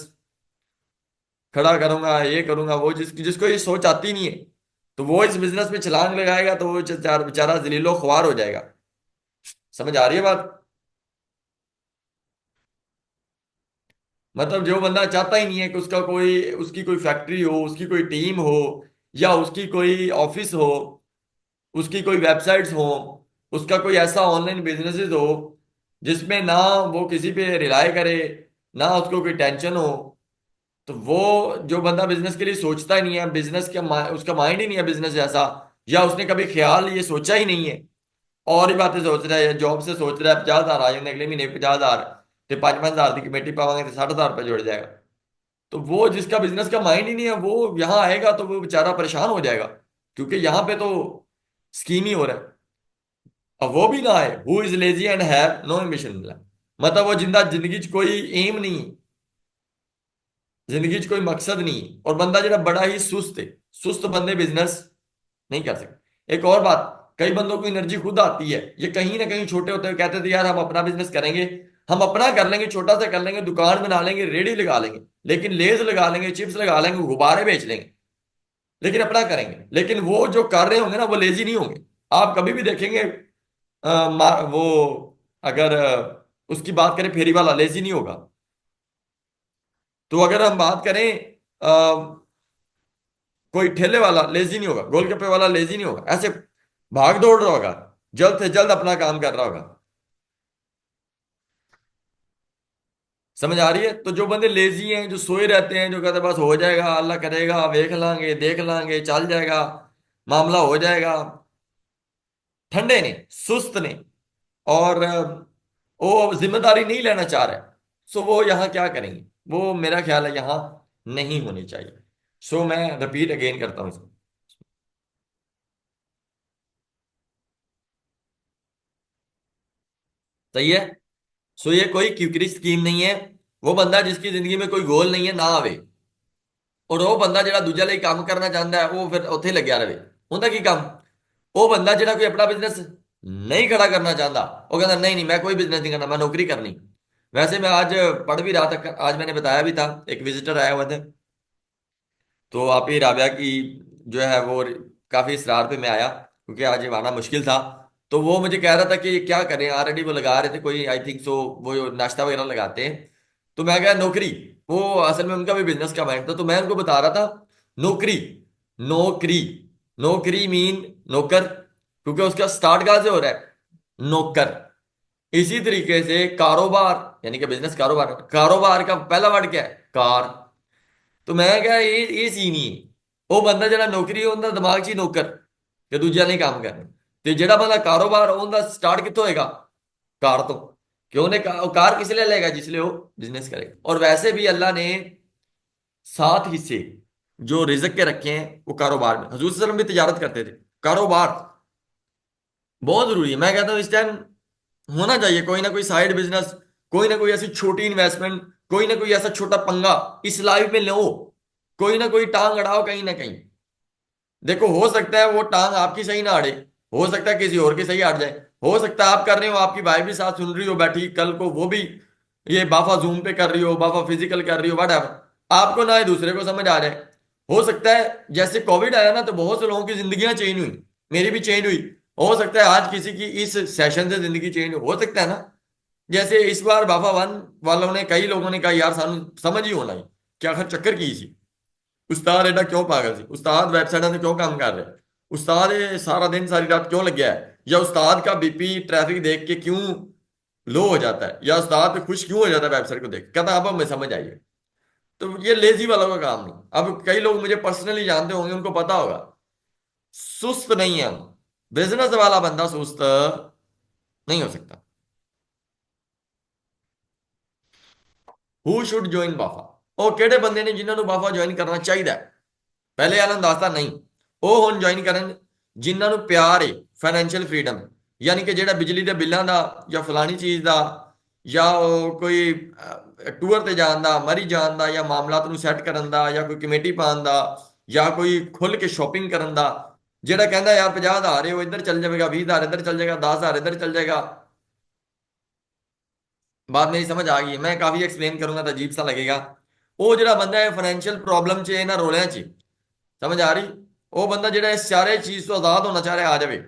S1: खड़ा करूंगा, ये करूंगा, वो जिसको ये सोच आती नहीं है, तो वो इस बिजनेस में छलांग लगाएगा तो वो बेचारा जलीलो ख्वार हो जाएगा। समझ आ रही है बात। मतलब जो बंदा चाहता ही नहीं है कि उसका कोई, उसकी कोई फैक्ट्री हो, उसकी कोई टीम हो, या उसकी कोई ऑफिस हो, उसकी कोई वेबसाइट्स हो, उसका कोई ऐसा ऑनलाइन बिजनेसेस हो जिसमें ना वो किसी पे रिलाय करे, ना उसको कोई टेंशन हो, तो वो जो बंदा बिजनेस के लिए सोचता ही नहीं है, बिजनेस का उसका माइंड ही नहीं है बिजनेस जैसा, या उसने कभी ख्याल ये सोचा ही नहीं है, और ही बातें सोच रहा है, जॉब से सोच रहा है 50,000 आ जाएंगे अगले महीने, 50,000, तो 5-5 हज़ार की कमेटी पावांगे तो 60,000 रुपये जुड़ जाएगा। तो वो जिसका बिजनेस का माइंड ही नहीं है वो यहाँ आएगा तो वो बेचारा परेशान हो जाएगा। क्योंकि यहां पे तो स्कीम ही हो रहा है। अब वो भी ना है, who is lazy and have no ambition, मतलब वो जिंदा जिंदगी च कोई एम नहीं है, जिंदगी च कोई मकसद नहीं है, और बंदा जरा बड़ा ही सुस्त है। सुस्त बंदे बिजनेस नहीं कर सकते। एक और बात, कई बंदों को एनर्जी खुद आती है, ये कहीं ना कहीं छोटे होते हुए कहते थे यार हम अपना बिजनेस करेंगे, हम अपना कर लेंगे, छोटा सा कर लेंगे, दुकान बना लेंगे, रेडी लगा लेंगे, लेकिन लेज लगा लेंगे, चिप्स लगा लेंगे, गुब्बारे बेच लेंगे, लेकिन अपना करेंगे। लेकिन वो जो कर रहे होंगे ना, वो लेजी नहीं होंगे। आप कभी भी देखेंगे वो अगर उसकी बात करें, फेरी वाला लेजी नहीं होगा। तो अगर हम बात करें कोई ठेले वाला लेजी नहीं होगा, गोलगप्पे वाला लेजी नहीं होगा, ऐसे भाग दौड़ रहा होगा, जल्द से जल्द अपना काम कर रहा होगा। समझ आ रही है? तो जो बंदे लेजी हैं, जो सोए रहते हैं, जो कहते हैं बस हो जाएगा, अल्लाह करेगा, देख लांगे, चल जाएगा, मामला हो जाएगा, ठंडे ने, सुस्त ने, और वो जिम्मेदारी नहीं लेना चाह रहे, सो वो यहाँ क्या करेंगे? वो मेरा ख्याल है यहाँ नहीं होनी चाहिए। सो मैं रिपीट अगेन करता हूँ इसको। सही है? सो ये कोई क्यूकरी स्कीम नहीं है। वो बंदा जिसकी जिंदगी में कोई गोल नहीं है ना आवे, और वो बंदा ਜਿਹੜਾ ਦੂਜੇ ਲਈ ਕੰਮ ਕਰਨਾ ਚਾਹੁੰਦਾ ਹੈ ਉਹ ਫਿਰ ਉੱਥੇ ਹੀ ਲੱਗਿਆ ਰਵੇ। ਉਹਦਾ ਕੀ ਕੰਮ? ਉਹ ਬੰਦਾ ਜਿਹੜਾ ਕੋਈ ਆਪਣਾ ਬਿਜ਼ਨਸ नहीं खड़ा करना चाहता, वो कहता नहीं नहीं मैं कोई बिजनेस नहीं करना, मैं नौकरी करनी। वैसे मैं आज पढ़ भी रहा था, आज मैंने बताया भी था, एक विजिटर आया हुआ था, तो आप ही राबिया की जो है वो काफी इसरार पे मैं आया, क्योंकि आज ये आना मुश्किल था। तो वो मुझे कह रहा था कि क्या करें, ऑलरेडी वो लगा रहे थे कोई, आई थिंक सो, वो जो नाश्ता वगैरह लगाते हैं। तो मैं कहा नौकरी, वो असल में उनका भी बिजनेस का माइंड था, तो मैं उनको बता रहा था नौकरी, नौकरी, नौकरी मीन नौकर, क्योंकि उसका स्टार्ट कहाँ से हो रहा है? नौकर। इसी तरीके से कारोबार, यानी कि बिजनेस कारोबार, कारोबार का पहला वर्ड क्या है? कार। तो मैं क्या, ये सीन ही है। ਉਹ ਬੰਦਾ ਜਿਹੜਾ ਨੌਕਰੀ, ਉਹਦਾ ਦਿਮਾਗ 'ਚ ਹੀ ਨੌਕਰ, ਤੇ ਦੂਜਿਆਂ ਨੇ ਕੰਮ ਕਰਨਾ। ਤੇ ਜਿਹੜਾ ਬੰਦਾ ਕਾਰੋਬਾਰ, ਉਹਦਾ ਸਟਾਰਟ ਕਿੱਥੋਂ ਹੋਏਗਾ? कार तो, क्यों ने कार किस लिए लेगा? जिसलिए वो बिजनेस करेगा। और वैसे भी अल्लाह ने 7 हिस्से जो रिजक के रखे हैं वो कारोबार में, हजूर सल्लल्लाहु अलैहि वसल्लम भी तिजारत करते थे। कारोबार बहुत जरूरी है। मैं कहता हूँ इस टाइम होना चाहिए कोई ना कोई साइड बिजनेस, कोई ना कोई ऐसी छोटी इन्वेस्टमेंट, कोई ना कोई ऐसा छोटा पंगा इस लाइफ में लो, कोई ना कोई टांग अड़ाओ कहीं ना कहीं। देखो हो सकता है वो टांग आपकी सही ना अड़े, हो सकता है किसी और की सही अड़ जाए, हो सकता है आप कर रहे हो, आपकी भाई भी साथ सुन रही हो बैठी, कल को वो भी ये बाफा जूम पे कर रही हो, बाफा फिजिकल कर रही हो, वट आपको ना ही दूसरे को समझ आ जाए। हो सकता है जैसे कोविड आया ना, तो बहुत से लोगों की जिंदगियां चेंज हुई, मेरी भी चेंज हुई। हो सकता है आज किसी की इस सेशन से जिंदगी चेंज हो सकता है ना। जैसे इस बार बाफा वन वालों ने, कई लोगों ने कहा यार सानू समझ ही होना ही क्या खर चक्कर की सी, उस्ताद एडा क्यों पागल सी, उस्ताद वेबसाइट से क्यों काम कर रहे, उस्ताद ये सारा दिन सारी रात क्यों लग गया है, या उस्ताद का बीपी ट्रैफिक देख के क्यों लो हो जाता है, या उस्ताद खुश क्यों हो जाता है वेबसाइट को देख, कहता अब हमें समझ आइए। तो ये लेजी वालों का काम नहीं। अब कई लोग मुझे पर्सनली जानते होंगे, उनको पता होगा, सुस्त नहीं है हम। बिजनेस वाला बंदा सुस्त नहीं हो सकता। Who should join BAFA? ਉਹ ਕਿਹੜੇ ਬੰਦੇ ਨੇ ਜਿਨ੍ਹਾਂ ਨੂੰ ਬਾਫਾ ज्वाइन करना चाहिए? ਪਹਿਲੇ ਵਾਲਾ ਨੂੰ ਦੱਸਦਾ ਨਹੀਂ। ਉਹ ਹੁਣ ਜੁਆਇਨ ਕਰਨ ਜਿਨ੍ਹਾਂ ਨੂੰ ਪਿਆਰ ਹੈ ਫਾਈਨੈਂਸ਼ੀਅਲ ਫਰੀडम, ਯਾਨੀ ਕਿ ਜਿਹੜਾ ਬਿਜਲੀ ਦੇ ਬਿੱਲਾਂ ਦਾ ਜਾਂ ਫਲਾਣੀ ਚੀਜ਼ ਦਾ, ਜਾਂ ਉਹ ਕੋਈ ਟੂਰ ਤੇ ਜਾਣ ਦਾ, ਮਰੀ ਜਾਣ ਦਾ, ਜਾਂ ਮਾਮਲਾਤ ਨੂੰ ਸੈੱਟ ਕਰਨ ਦਾ, ਜਾਂ ਕੋਈ ਕਮੇਟੀ ਪਾਉਣ ਦਾ, ਜਾਂ ਕੋਈ ਖੁੱਲ ਕੇ ਸ਼ਾਪਿੰਗ ਕਰਨ ਦਾ, ਜਿਹੜਾ ਕਹਿੰਦਾ ਯਾਰ 50,000 ਹੈ ਉਹ ਇੱਧਰ ਚੱਲ ਜਾਵੇਗਾ, 20,000 ਇੱਧਰ ਚੱਲ ਜਾਏਗਾ, 10,000 ਇੱਧਰ ਚੱਲ जाएगा। बात मेरी समझ आ गई है? मैं काफी एक्सप्लेन करूंगा तो अजीब सा लगेगा। ਉਹ ਜਿਹੜਾ ਬੰਦਾ ਹੈ ਫਾਈਨੈਂਸ਼ੀਅਲ ਪ੍ਰੋਬਲਮ 'ਚ, ਇਹਨਾਂ ਰੋਲਿਆਂ 'ਚ, ਸਮਝ ਆ ਰਹੀ? ਉਹ ਬੰਦਾ ਜਿਹੜਾ ਇਸ ਸਾਰੇ ਚੀਜ਼ ਤੋਂ ਆਜ਼ਾਦ ਹੋਣਾ ਚਾਹ ਰਿਹਾ ਆ ਜਾਵੇ।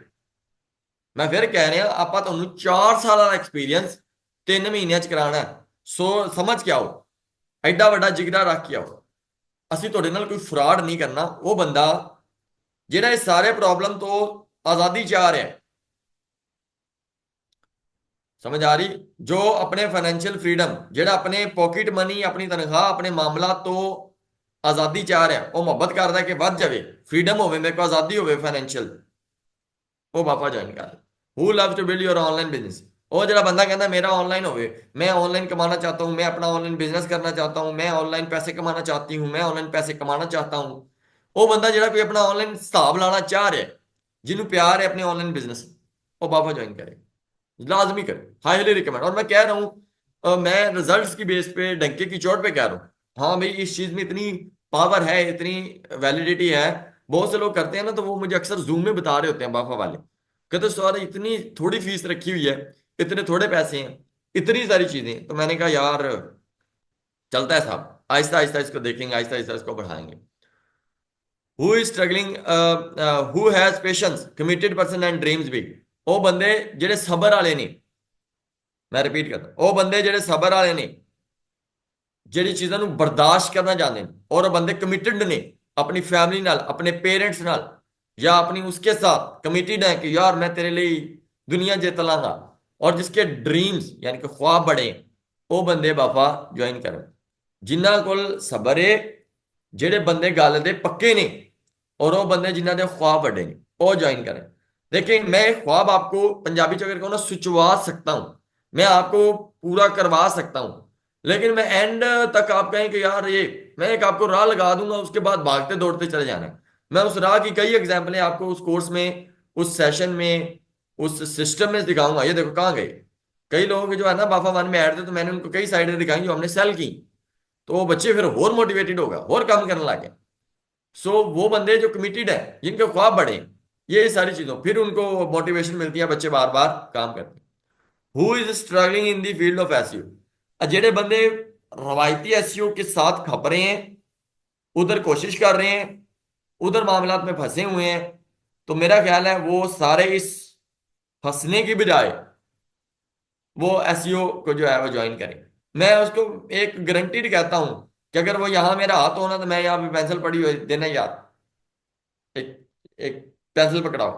S1: ਮੈਂ ਫਿਰ ਕਹਿ ਰਿਹਾ ਆਪਾਂ ਤੁਹਾਨੂੰ 4 ਸਾਲਾਂ ਦਾ ਐਕਸਪੀਰੀਅੰਸ 3 ਮਹੀਨਿਆਂ 'ਚ ਕਰਾਉਣਾ ਹੈ। ਸੋ ਸਮਝ ਕੇ ਆਓ, ਐਡਾ ਵੱਡਾ ਜਿਗਰਾ ਰੱਖ ਕੇ ਆਓ। ਅਸੀਂ ਤੁਹਾਡੇ ਨਾਲ ਕੋਈ ਫਰਾਡ ਨਹੀਂ ਕਰਨਾ। ਉਹ ਬੰਦਾ ਜਿਹੜਾ ਇਸ ਸਾਰੇ ਪ੍ਰੋਬਲਮ ਤੋਂ ਆਜ਼ਾਦੀ ਚਾਹ ਰਿਹਾ ਹੈ, समझ आ रही, जो अपने फाइनेंशियल फ्रीडम, ਜਿਹੜਾ ਆਪਣੇ ਪਾਕਟ ਮਨੀ, ਆਪਣੀ ਤਨਖਾਹ, ਆਪਣੇ ਮਾਮਲਾ ਤੋਂ ਆਜ਼ਾਦੀ ਚਾਹ ਰਿਹਾ, ਉਹ ਮੁਹੱਬਤ ਕਰਦਾ ਕਿ ਵੱਧ ਜਾਵੇ, ਫਰੀडम ਹੋਵੇ, ਮੇਰੇ ਕੋਲ ਆਜ਼ਾਦੀ ਹੋਵੇ ਫਾਈਨੈਂਸ਼ੀਅਲ, ਉਹ ਬਾਪਾ ਜੁਆਇਨ ਕਰ। Who loves to build your online business? ਉਹ ਜਿਹੜਾ ਬੰਦਾ ਕਹਿੰਦਾ मेरा ऑनलाइन होवे, मैं ऑनलाइन कमाना चाहता हूँ, मैं अपना ऑनलाइन बिजनेस करना चाहता हूँ, मैं ऑनलाइन पैसे कमाना चाहती हूँ, मैं ऑनलाइन पैसे कमाना चाहता हूँ, ਉਹ ਬੰਦਾ ਜਿਹੜਾ ਕੋਈ ਆਪਣਾ ਆਨਲਾਈਨ ਹਿਸਾਬ ਲਾਣਾ ਚਾਹ ਰਿਹਾ, ਜਿਹਨੂੰ ਪਿਆਰ है अपने ऑनलाइन बिजनेस, वो बाफा ज्वाइन करे, लाजमी करे, हाईली रिकमेंड। और मैं कह रहा हूँ मैं रिजल्ट्स की बेस पे डंके की चोट पे कह रहा हूँ। हाँ भाई, इस चीज में इतनी पावर है, इतनी वैलिडिटी है। बहुत से लोग करते हैं ना, तो वो मुझे अक्सर जूम में बता रहे होते हैं बाफा वाले, कहते सर इतनी थोड़ी फीस रखी हुई है, इतने थोड़े पैसे हैं, इतनी सारी चीजें। तो मैंने कहा यार चलता है साहब, आहिस्ता आहिस्ता इसको देखेंगे, आहिस्ता आहिस्ता इसको बढ़ाएंगे। Who is struggling, who has patience, committed person and dreams big. ਉਹ ਬੰਦੇ ਜਿਹੜੇ ਸਬਰ ਵਾਲੇ ਨੇ, ਮੈਂ ਰਿਪੀਟ ਕਰਦਾ, ਉਹ ਬੰਦੇ ਜਿਹੜੇ ਸਬਰ ਵਾਲੇ ਨੇ, ਜਿਹੜੀ ਚੀਜ਼ਾਂ ਨੂੰ ਬਰਦਾਸ਼ਤ ਕਰਨਾ ਚਾਹੁੰਦੇ ਨੇ, और ਬੰਦੇ ਕਮਿਟਡ ਨੇ अपनी फैमिली नाल, अपने पेरेंट्स नाल, या अपनी उसके साथ कमिटेड है कि यार मैं तेरे लिए दुनिया जित लांगा, और जिसके ड्रीम्स यानी कि ख्वाब बड़े हैं, वो बंदे बाबा ज्वाइन करें। जिन्हां कोल सबर है, ਜਿਹੜੇ ਬੰਦੇ ਗੱਲ ਦੇ ਪੱਕੇ ਨੇ, और वो बंदे जिन्हां दे ख्वाब बड़े ने, वो ज्वाइन करें। देखिए मैं ख्वाब आपको पंजाबी च अगर कहूँ ना, सुचवा सकता हूँ, मैं आपको पूरा करवा सकता हूँ, लेकिन मैं एंड तक आप कहें कि यार ये, मैं एक आपको राह लगा दूंगा, उसके बाद भागते दौड़ते चले जाना है। मैं उस राह की कई एग्जाम्पलें आपको उस कोर्स में, उस सेशन में, उस सिस्टम में दिखाऊंगा। ये देखो कहाँ गए कई लोग जो है ना बाफा वन में ऐड थे, तो मैंने उनको कई साइडें दिखाई जो हमने सेल की, तो वो बच्चे फिर और मोटिवेटेड होगा और काम करने लगे। सो वो बंदे जो कमिटेड है, जिनके ख्वाब बड़े हैं, ये सारी चीजों फिर उनको मोटिवेशन मिलती है, बच्चे बार बार काम करते हैं। Who is struggling in the field of SEO, जेडे बंदे रवायती एसईओ के साथ खप रहे हैं, उधर कोशिश कर रहे हैं, उधर मामलात में फंसे हुए हैं, तो मेरा ख्याल है वो सारे इस फंसने की बजाय वो एसईओ को जो है वो ज्वाइन करें। मैं उसको एक गारंटीड कहता हूं कि अगर वो यहां मेरा हाथ होना, तो मैं यहाँ पे पेंसिल पड़ी हुई देना यार, एक एक पेंसिल पकड़ाओ।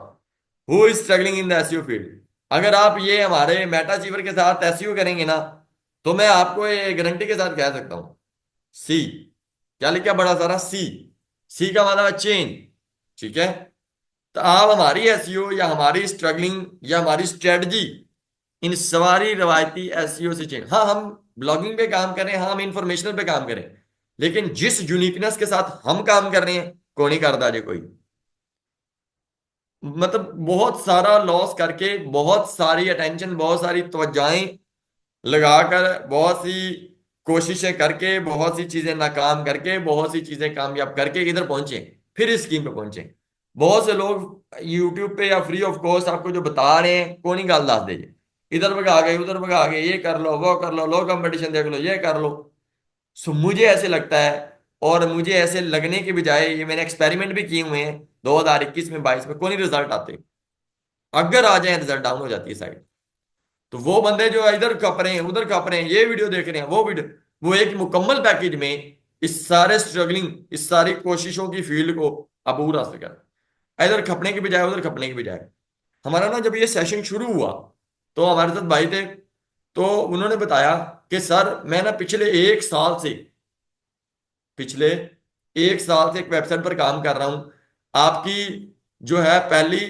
S1: Who is struggling in the SEO field, अगर आप ये हमारे मेटा अचीवर के साथ एसईओ करेंगे ना, तो मैं आपको ये गारंटी के साथ कह सकता हूं, सी, क्या लिखा बड़ा सारा सी, सी का मतलब चेंज, ठीक है। तो आप हमारी एसईओ या हमारी स्ट्रगलिंग या हमारी स्ट्रेटजी इन सवारी रवायती एसईओ से चेंज। हाँ हम ब्लॉगिंग पे काम करें, हाँ हम इंफॉर्मेशनल पे काम करें, लेकिन जिस यूनिकनेस के साथ हम काम कर रहे हैं, को नहीं करता जे कोई। मतलब बहुत सारा लॉस करके, बहुत सारी अटेंशन, बहुत सारी तवज्जोएं लगाकर, बहुत सी कोशिशें करके, बहुत सी चीजें नाकाम करके, बहुत सी चीजें कामयाब करके इधर पहुंचे, फिर इस स्कीम पे पहुंचे। बहुत से लोग यूट्यूब पे या फ्री ऑफ कॉस्ट आपको जो बता रहे हैं, को नहीं गल दस दे, इधर भगा गए, उधर भगा गए, ये कर लो, वो कर लो कंपटीशन देख लो, ये कर लो। सो मुझे ऐसे लगता है, और मुझे ऐसे लगने के बजाय, ये मैंने एक्सपेरिमेंट भी किए हुए हैं 2021 में, 22 में, कोई नहीं रिजल्ट आते। अगर आ जाए रिजल्ट डाउन हो जाती है साइड। तो वो बंदे जो इधर खप रहे हैं, उधर खप रहे हैं, ये वीडियो देख रहे हैं, वो वीडियो, वो एक मुकम्मल पैकेज में इस सारे स्ट्रगलिंग, इस सारी कोशिशों की फील्ड को अबूर हासिल कर, इधर खपने की बजाय उधर खपने की बजाय। हमारा ना जब ये सेशन शुरू हुआ, तो हमारे साथ भाई थे, तो उन्होंने बताया कि सर मैं ना पिछले एक साल से एक वेबसाइट पर काम कर रहा हूं, आपकी जो है पहली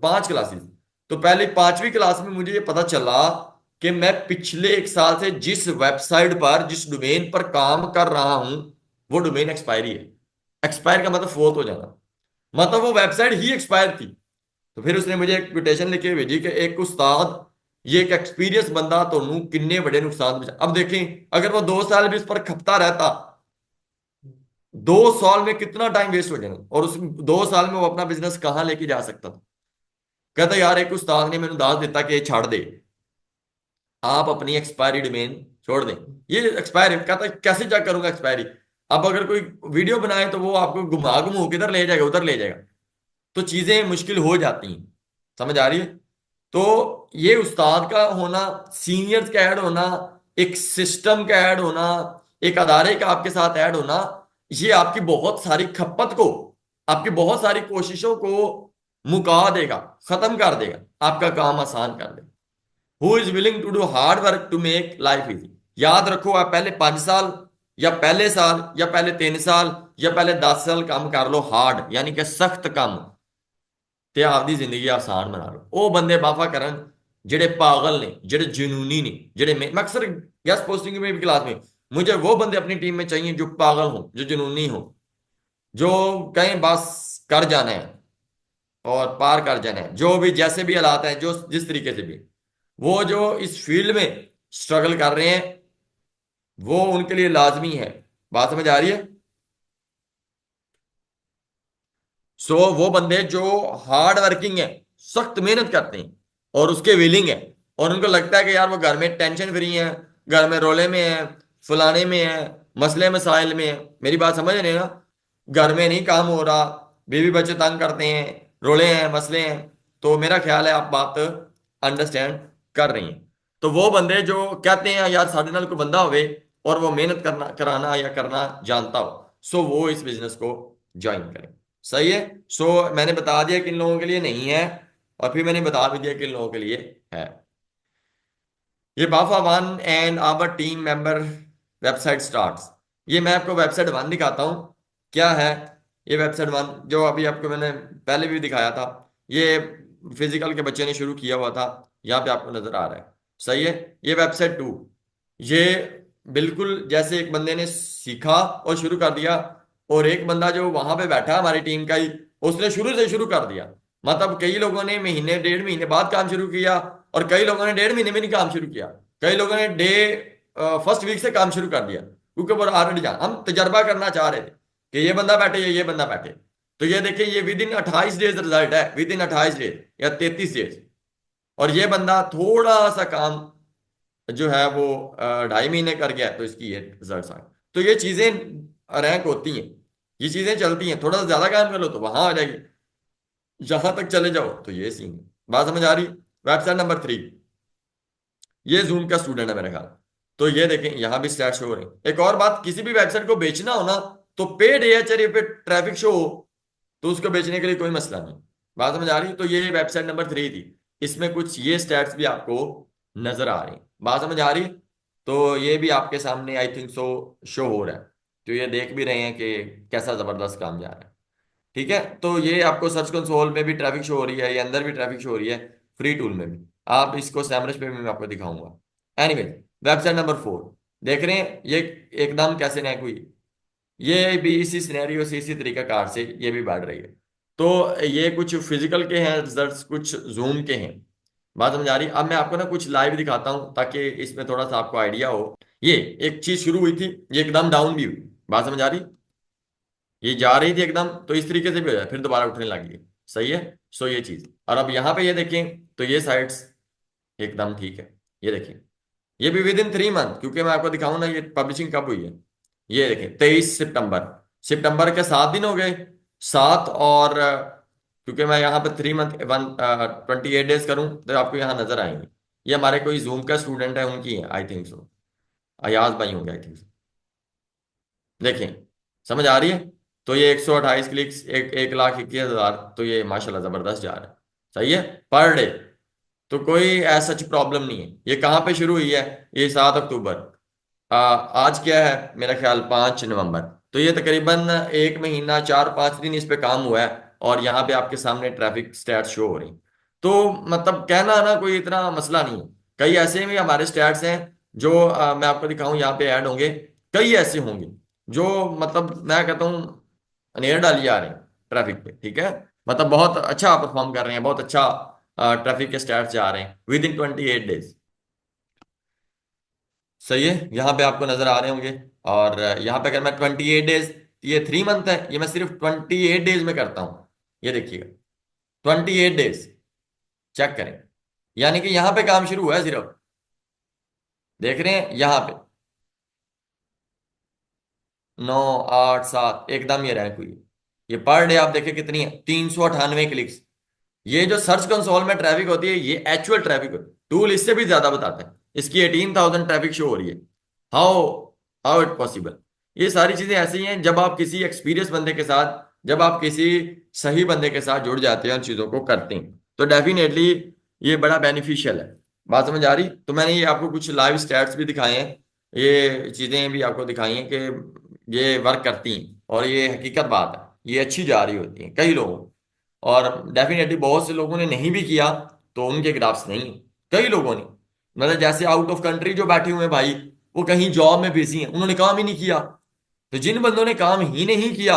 S1: 5 क्लासेस, तो पहली 5वीं क्लास में मुझे ये पता चला कि मैं पिछले एक साल से जिस वेबसाइट पर, जिस डोमेन पर काम कर रहा हूं, वो डोमेन एक्सपायरी है। एक्सपायर का मतलब फोत हो जाना, मतलब वो वेबसाइट ही एक्सपायर थी। तो फिर उसने मुझे एक कोटेशन लिख के भेजी कि एक उस्ताद, ये एक एक्सपीरियंस बंदा तो किन्ने बड़े नुकसान बचा। अब देखें अगर वो 2 साल भी इस पर खपता रहता, 2 साल में कितना टाइम वेस्ट हो जाना, और उस 2 साल में वो अपना बिजनेस कहाँ लेके जा सकता था। कहता यार एक उस्ताद ने मैंने दास देता कि छाड़ दे, आप अपनी एक्सपायरी डोमेन छोड़ दें, ये एक्सपायर है। कहता कैसे चेक करूंगा एक्सपायरी। अब अगर कोई वीडियो बनाए तो वो आपको घुमा घुमू किधर ले जाएगा, उधर ले जाएगा, तो चीजें मुश्किल हो जाती हैं। समझ आ रही है। तो ये उस्ताद का होना, सीनियर्स का ऐड होना, एक सिस्टम का ऐड होना, एक अदारे का आपके साथ ऐड होना, ये आपकी बहुत सारी खपत को, आपकी बहुत सारी कोशिशों को मुका देगा, खत्म कर देगा, आपका काम आसान कर देगा। Who is willing to do hard work to make life easy. याद रखो, आप पहले 5 साल या पहले साल या पहले 3 साल या पहले 10 साल काम कर लो हार्ड, यानी कि सख्त काम, ते आपकी जिंदगी आसान बना लो। वो बंदे बाफा करन जेडे पागल ने, जेडे जुनूनी ने, जेडे मैं अक्सर गेस्ट पोस्टिंग में भी क्लास में, मुझे वो बंदे अपनी टीम में चाहिए जो पागल हो, जो जुनूनी हो। जो कहीं बस कर जाना है और पार कर जाना है, जो भी जैसे भी हालात हैं, जो जिस तरीके से भी, वो जो इस फील्ड में स्ट्रगल कर रहे हैं, वो उनके लिए लाजमी है। बात समझ आ रही है? सो वो बंदे जो हार्ड वर्किंग है, सख्त मेहनत करते हैं और उसके विलिंग है, और उनको लगता है कि यार वो घर में टेंशन फ्री है, घर में रोले में है, फलाने में है, मसले मसाइल में है। मेरी बात समझ रहे हैं ना? घर में नहीं काम हो रहा, बीवी बच्चे तंग करते हैं, रोले हैं, मसले हैं। तो मेरा ख्याल है आप बात अंडरस्टैंड कर रही हैं। तो वो बंदे जो कहते हैं यार साढ़े नाल कोई बंदा होवे और वो मेहनत करना कराना या करना जानता हो, सो वो इस बिजनेस को ज्वाइन करें। सही है। सो मैंने बता दिया किन लोगों के लिए नहीं है, और फिर मैंने बता भी दिया किन लोगों के लिए है। ये BAFA one and our team member website starts. ये मैं आपको वेबसाइट वन दिखाता हूँ। क्या है ये वेबसाइट वन, जो अभी आपको मैंने पहले भी दिखाया था? ये फिजिकल के बच्चे ने शुरू किया हुआ था, यहाँ पे आपको नजर आ रहा है। सही है। ये वेबसाइट टू, ये बिल्कुल जैसे एक बंदे ने सीखा और शुरू कर दिया, और एक बंदा जो वहां पे बैठा हमारी टीम का ही, उसने शुरू से शुरू कर दिया। मतलब कई लोगों ने महीने डेढ़ महीने बाद काम शुरू किया, और कई लोगों ने डेढ़ महीने में नहीं काम शुरू किया। कई लोगों ने डे फर्स्ट वीक से काम शुरू कर दिया, क्योंकि वो ऑलरेडी जान हम तजर्बा करना चाह रहे थे कि ये बंदा बैठे या ये बंदा बैठे। तो ये देखिए, ये विद इन 28 डेज रिजल्ट है, विद इन 28 डेज या 33 डेज। और ये बंदा थोड़ा सा काम जो है वो 2.5 महीने कर गया, तो इसकी ये रिजल्ट आए। तो ये चीजें रैंक होती हैं, ये चीजें चलती हैं। थोड़ा सा ज्यादा काम कर लो तो वहां आ जाएगी, जहां तक चले जाओ तो ये सीन है। बात समझ आ रही? वेबसाइट नंबर 3, ये जूम का स्टूडेंट है मेरे ख्याल। तो ये देखें यहाँ भी स्टैट शो हो रही है। एक और बात, किसी भी वेबसाइट को बेचना हो ना, तो पेड एएचआर पे ट्रैफिक शो हो तो उसको बेचने के लिए कोई मसला नहीं। बात समझ आ रही? तो ये वेबसाइट नंबर 3 थी, इसमें कुछ ये स्टैट्स भी आपको नजर आ रही। बात समझ आ रही? तो ये भी आपके सामने आई थिंक सो शो हो रहा है। तो ये देख भी रहे हैं कि कैसा जबरदस्त काम जा रहा है। ठीक है। तो ये आपको सर्च कंसोल में भी ट्रैफिक शो हो रही है, ये अंदर भी ट्रैफिक शो हो रही है, फ्री टूल में भी। आप इसको सैमरश पे भी मैं आपको दिखाऊंगा। एनीवे, वेबसाइट नंबर 4 देख रहे हैं ये एकदम कैसे रैंक हुई। ये भी इसी सिनेरियो से, इसी तरीका कार से ये भी बढ़ रही है। तो ये कुछ फिजिकल के हैं रिजल्ट्स, कुछ जूम के हैं। बात समझ आ रही? अब मैं आपको ना कुछ लाइव दिखाता हूं ताकि इसमें थोड़ा सा आपको आइडिया हो। ये एक चीज शुरू हुई थी, ये एकदम डाउन भी हुई। बात समझ आ रही? ये जा रही थी एकदम, तो इस तरीके से भी हो जाए, फिर दोबारा उठने लगी। सही है। सो ये चीज, और अब यहाँ पे ये देखें तो ये साइट्स एकदम ठीक है। ये देखें, ये भी विद इन 3 मंथ, क्योंकि मैं आपको दिखाऊं ना ये पब्लिशिंग कब हुई है। ये देखें 23 सितंबर, सितंबर के 7 दिन हो गए। सात और क्योंकि मैं यहाँ पे 3 मंथ 28 डेज करूँ तो आपको यहाँ नजर आएंगे। ये हमारे कोई जूम का स्टूडेंट है, उनकी है आई थिंक सो, अयाज भाई होंगे आई थिंक सो। देखें, समझ आ रही है? तो ये 128 क्लिक्स, 1,21,000, तो ये माशाल्लाह जबरदस्त जा रहा है। सही है, पर डे। तो कोई ऐसा सच प्रॉब्लम नहीं है। ये कहाँ पे शुरू हुई है? ये 7 अक्टूबर। आज क्या है? मेरा ख्याल 5 नवंबर। तो ये तकरीबन 1 महीना 4-5 दिन इस पे काम हुआ है, और यहाँ पे आपके सामने ट्रैफिक स्टैट्स शो हो रही। तो मतलब कहना ना कोई इतना मसला नहीं है। कई ऐसे भी हमारे स्टैट्स हैं जो मैं आपको दिखाऊं यहाँ पे ऐड होंगे। कई ऐसे होंगे जो मतलब मैं कहता हूँ अनेर डाली जा रहे हैं ट्रैफिक पे। ठीक है, मतलब बहुत अच्छा परफॉर्म कर रहे हैं, बहुत अच्छा ट्रैफिक के स्टैट्स जा रहे हैं विद इन 28 डेज। सही है, यहाँ पे आपको नजर आ रहे होंगे। और यहाँ पे अगर मैं 28 डेज, ये 3 मंथ है, ये मैं सिर्फ 28 डेज में करता हूँ। ये देखिएगा, 28 डेज, चेक करें। यानी कि यहाँ पे काम शुरू हुआ है सिर्फ, देख रहे हैं यहाँ पे 9, 8, 7 एकदम ये रैंक हुई है। ये पर डे आप देखें कितनी है, 398 क्लिक्स। ये जो सर्च कंसोल में ट्रैफिक होती है, ये एक्चुअल ट्रैफिक होती है। टूल इससे भी ज्यादा बताता है। इसकी 18,000 ट्रैफिक शो हो रही है। How how it possible? ये सारी चीजें ऐसी हैं, जब आप किसी एक्सपीरियंस बंदे के साथ, जब आप किसी सही बंदे के साथ जुड़ जाते हैं, उन चीजों को करते हैं, तो डेफिनेटली ये बड़ा बेनिफिशियल है। बात समझ आ रही? तो मैंने ये आपको कुछ लाइव स्टैट्स भी दिखाए हैं, ये चीजें भी आपको दिखाई हैं कि ये वर्क करती हैं, और ये हकीकत बात है, ये अच्छी जा रही होती है कई लोगों को। और डेफिनेटली बहुत से लोगों ने नहीं भी किया, तो उनके ग्राफ्स नहीं है। कई लोगों ने, मतलब जैसे आउट ऑफ कंट्री जो बैठे हुए हैं भाई, वो कहीं जॉब में बिजी हैं, उन्होंने काम ही नहीं किया। तो जिन बंदों ने काम ही नहीं किया,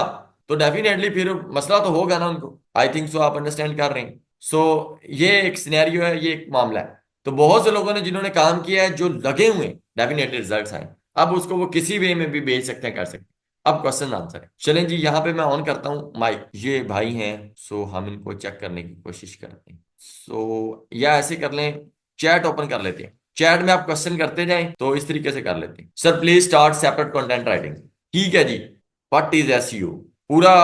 S1: तो डेफिनेटली फिर मसला तो होगा ना उनको। आई थिंक सो आप अंडरस्टैंड कर रहे हैं। सो ये एक सिनेरियो है, ये एक मामला है। तो बहुत से लोगों ने जिन्होंने काम किया है, जो लगे हुए हैं, डेफिनेटली रिजल्ट्स आए। अब उसको वो किसी वे में भी भेज सकते हैं, कर सकते हैं। अब क्वेश्चन आंसर है। चलें जी, यहाँ पे मैं ऑन करता हूँ माइक। ये भाई हैं, सो हम इनको चेक करने की कोशिश करते हैं। सो या ऐसे कर लें, चैट ओपन कर लेते हैं। चैट में आप क्वेश्चन करते जाएं, तो इस तरीके से कर लेते हैं। Sir please start separate content writing. ठीक है जी। What is SEO? पूरा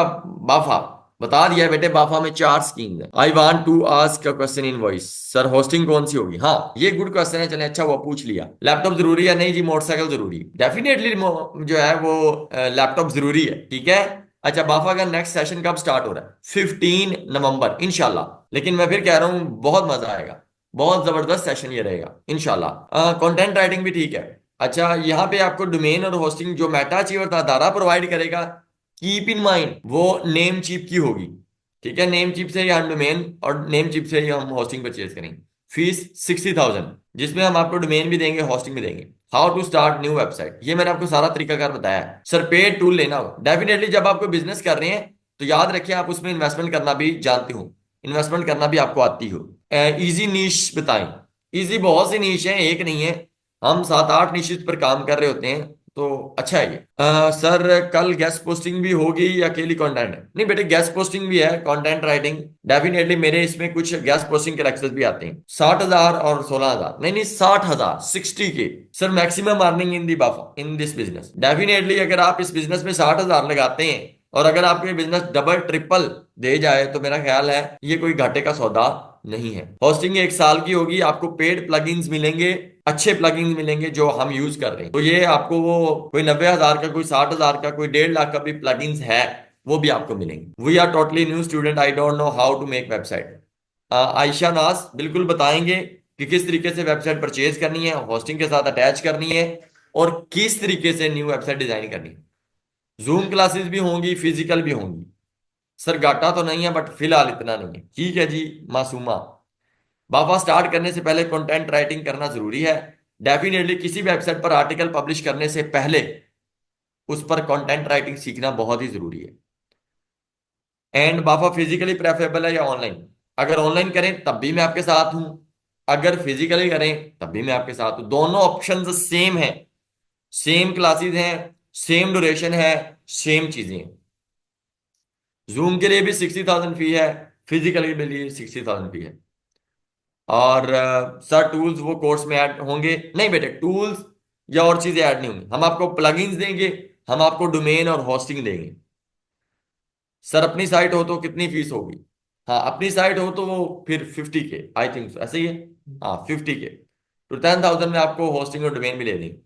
S1: बाफा बता दिया है बेटे। बाफा में 4 स्कीम है। I want to ask a question in voice. Sir hosting कौन सी होगी? हाँ, ये गुड क्वेश्चन है। चले, अच्छा वो पूछ लिया। लैपटॉप जरूरी है? नहीं जी, मोटरसाइकिल जरूरी। डेफिनेटली जो है वो लैपटॉप जरूरी है। ठीक है। अच्छा, बाफा का नेक्स्ट सेशन कब स्टार्ट हो रहा है? 15 नवंबर इंशाल्लाह। लेकिन मैं फिर कह रहा हूँ, बहुत मजा आएगा। बहुत जबरदस्त सेशन ये रहेगा इंशाल्लाह। कंटेंट राइटिंग भी ठीक है। अच्छा, यहाँ पे आपको डोमेन और होस्टिंग जो मेटा अचीवर था दारा प्रोवाइड करेगा। कीप इन माइंड वो नेम चिप की होगी। ठीक है, नेम चिप से ही हम डोमेन और नेम चिप से ही हम होस्टिंग परचेज करेंगे। फीस 60,000, जिसमें हम आपको डोमेन भी देंगे, होस्टिंग भी देंगे। How to start new website, ये मैंने आपको सारा तरीकाकार बताया है। सर पेड टूल लेना हो, डेफिनेटली जब आपको बिजनेस कर रहे हैं तो याद रखिए आप उसमें इन्वेस्टमेंट करना भी जानते हो, इन्वेस्टमेंट करना भी आपको आती हो। इजी नीश बताएं। इजी बहुत सी नीश है, एक नहीं है। हम 7-8 नीशेस पर काम कर रहे होते हैं। तो अच्छा है ये। सर कल गेस्ट पोस्टिंग भी होगी या अकेली कंटेंट है? नहीं बेटे, गेस्ट पोस्टिंग भी है, कंटेंट राइटिंग। डेफिनेटली मेरे इसमें कुछ गेस्ट पोस्टिंग के लेक्चर्स भी आते हैं। 60,000 और 16,000, नहीं नहीं, 60,000, 60K। Sir maximum earning in the BAFA in this business. Definitely अगर आप इस बिजनेस में 60,000 लगाते हैं और अगर आपको ये बिजनेस डबल ट्रिपल दे जाए, तो मेरा ख्याल है ये कोई घाटे का सौदा नहीं है। होस्टिंग 1 साल की होगी, आपको पेड प्लगइन्स मिलेंगे, अच्छे प्लगइन्स मिलेंगे जो हम यूज कर रहे हैं। तो ये आपको वो कोई 90,000 का, कोई 60,000 का, कोई 1.5 लाख का भी प्लगइन्स है, वो भी आपको मिलेंगे। We are totally new student, I don't know how to make website. Ayesha Naaz बिल्कुल बताएंगे कि किस तरीके से वेबसाइट परचेज करनी है, होस्टिंग के साथ अटैच करनी है, और किस तरीके से न्यू वेबसाइट डिजाइन करनी है। जूम क्लासेस भी होंगी, फिजिकल भी होंगी। सर घाटा तो नहीं है, बट फिलहाल इतना नहीं है। ठीक है जी। मासूमा, बाबा स्टार्ट करने से पहले कंटेंट राइटिंग करना जरूरी है। डेफिनेटली किसी वेबसाइट पर आर्टिकल पब्लिश करने से पहले उस पर कंटेंट राइटिंग सीखना बहुत ही जरूरी है। एंड बाबा फिजिकली प्रेफरेबल है या ऑनलाइन? अगर ऑनलाइन करें तब भी मैं आपके साथ हूं, अगर फिजिकली करें तब भी मैं आपके साथ हूं। दोनों ऑप्शन सेम है, सेम क्लासेस हैं, सेम ड्यूरेशन है, सेम चीजें हैं। जूम के लिए भी 60,000 फी है, फिजिकली के लिए 60,000 फी है। और सर टूल्स वो कोर्स में ऐड होंगे? नहीं बेटे, टूल्स या और चीजें ऐड नहीं होंगी। हम आपको प्लगइन्स देंगे, हम आपको डोमेन और होस्टिंग देंगे। सर अपनी साइट हो तो कितनी फीस होगी? हाँ, अपनी साइट हो तो वो फिर 50K, आई थिंक ऐसे ही है। हाँ, 50K तो 10,000 में आपको होस्टिंग और डोमेन भी ले देंगे।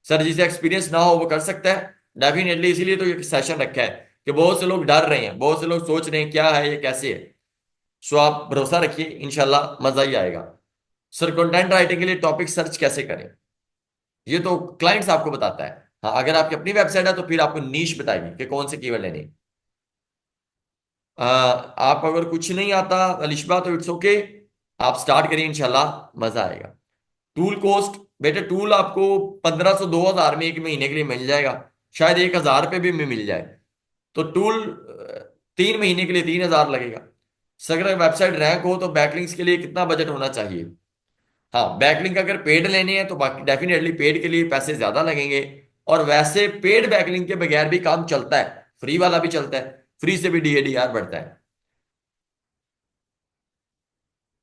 S1: सर जिसे एक्सपीरियंस ना हो वो कर सकता है? डेफिनेटली, इसीलिए तो ये सेशन रखा है कि बहुत से लोग डर रहे हैं, बहुत से लोग सोच रहे हैं क्या है ये, कैसे है। सो आप भरोसा रखिए, इंशाल्लाह मजा ही आएगा। सर कंटेंट राइटिंग के लिए टॉपिक सर्च कैसे करें? ये तो क्लाइंट्स आपको बताता है। हाँ, अगर आपकी अपनी वेबसाइट है तो फिर आपको नीश बताएगी कि कौन से कीवर्ड लेने। आप अगर कुछ नहीं आता अलिशबा तो इट्स ओके, आप स्टार्ट करिए, इंशाल्लाह मजा आएगा। टूल कॉस्ट बेटे, टूल आपको 1,500 2,000 में 1 महीने के लिए मिल जाएगा, शायद 1,000 रुपये भी में मिल जाए। तो टूल 3 महीने के लिए 3,000 लगेगा। सर अगर वेबसाइट रैंक हो तो बैकलिंक्स के लिए कितना बजट होना चाहिए? हाँ, बैकलिंक अगर पेड लेने हैं तो बाकी डेफिनेटली पेड के लिए पैसे ज्यादा लगेंगे। और वैसे पेड बैकलिंक के बगैर भी काम चलता है, फ्री वाला भी चलता है, फ्री से भी डीएडीआर बढ़ता है।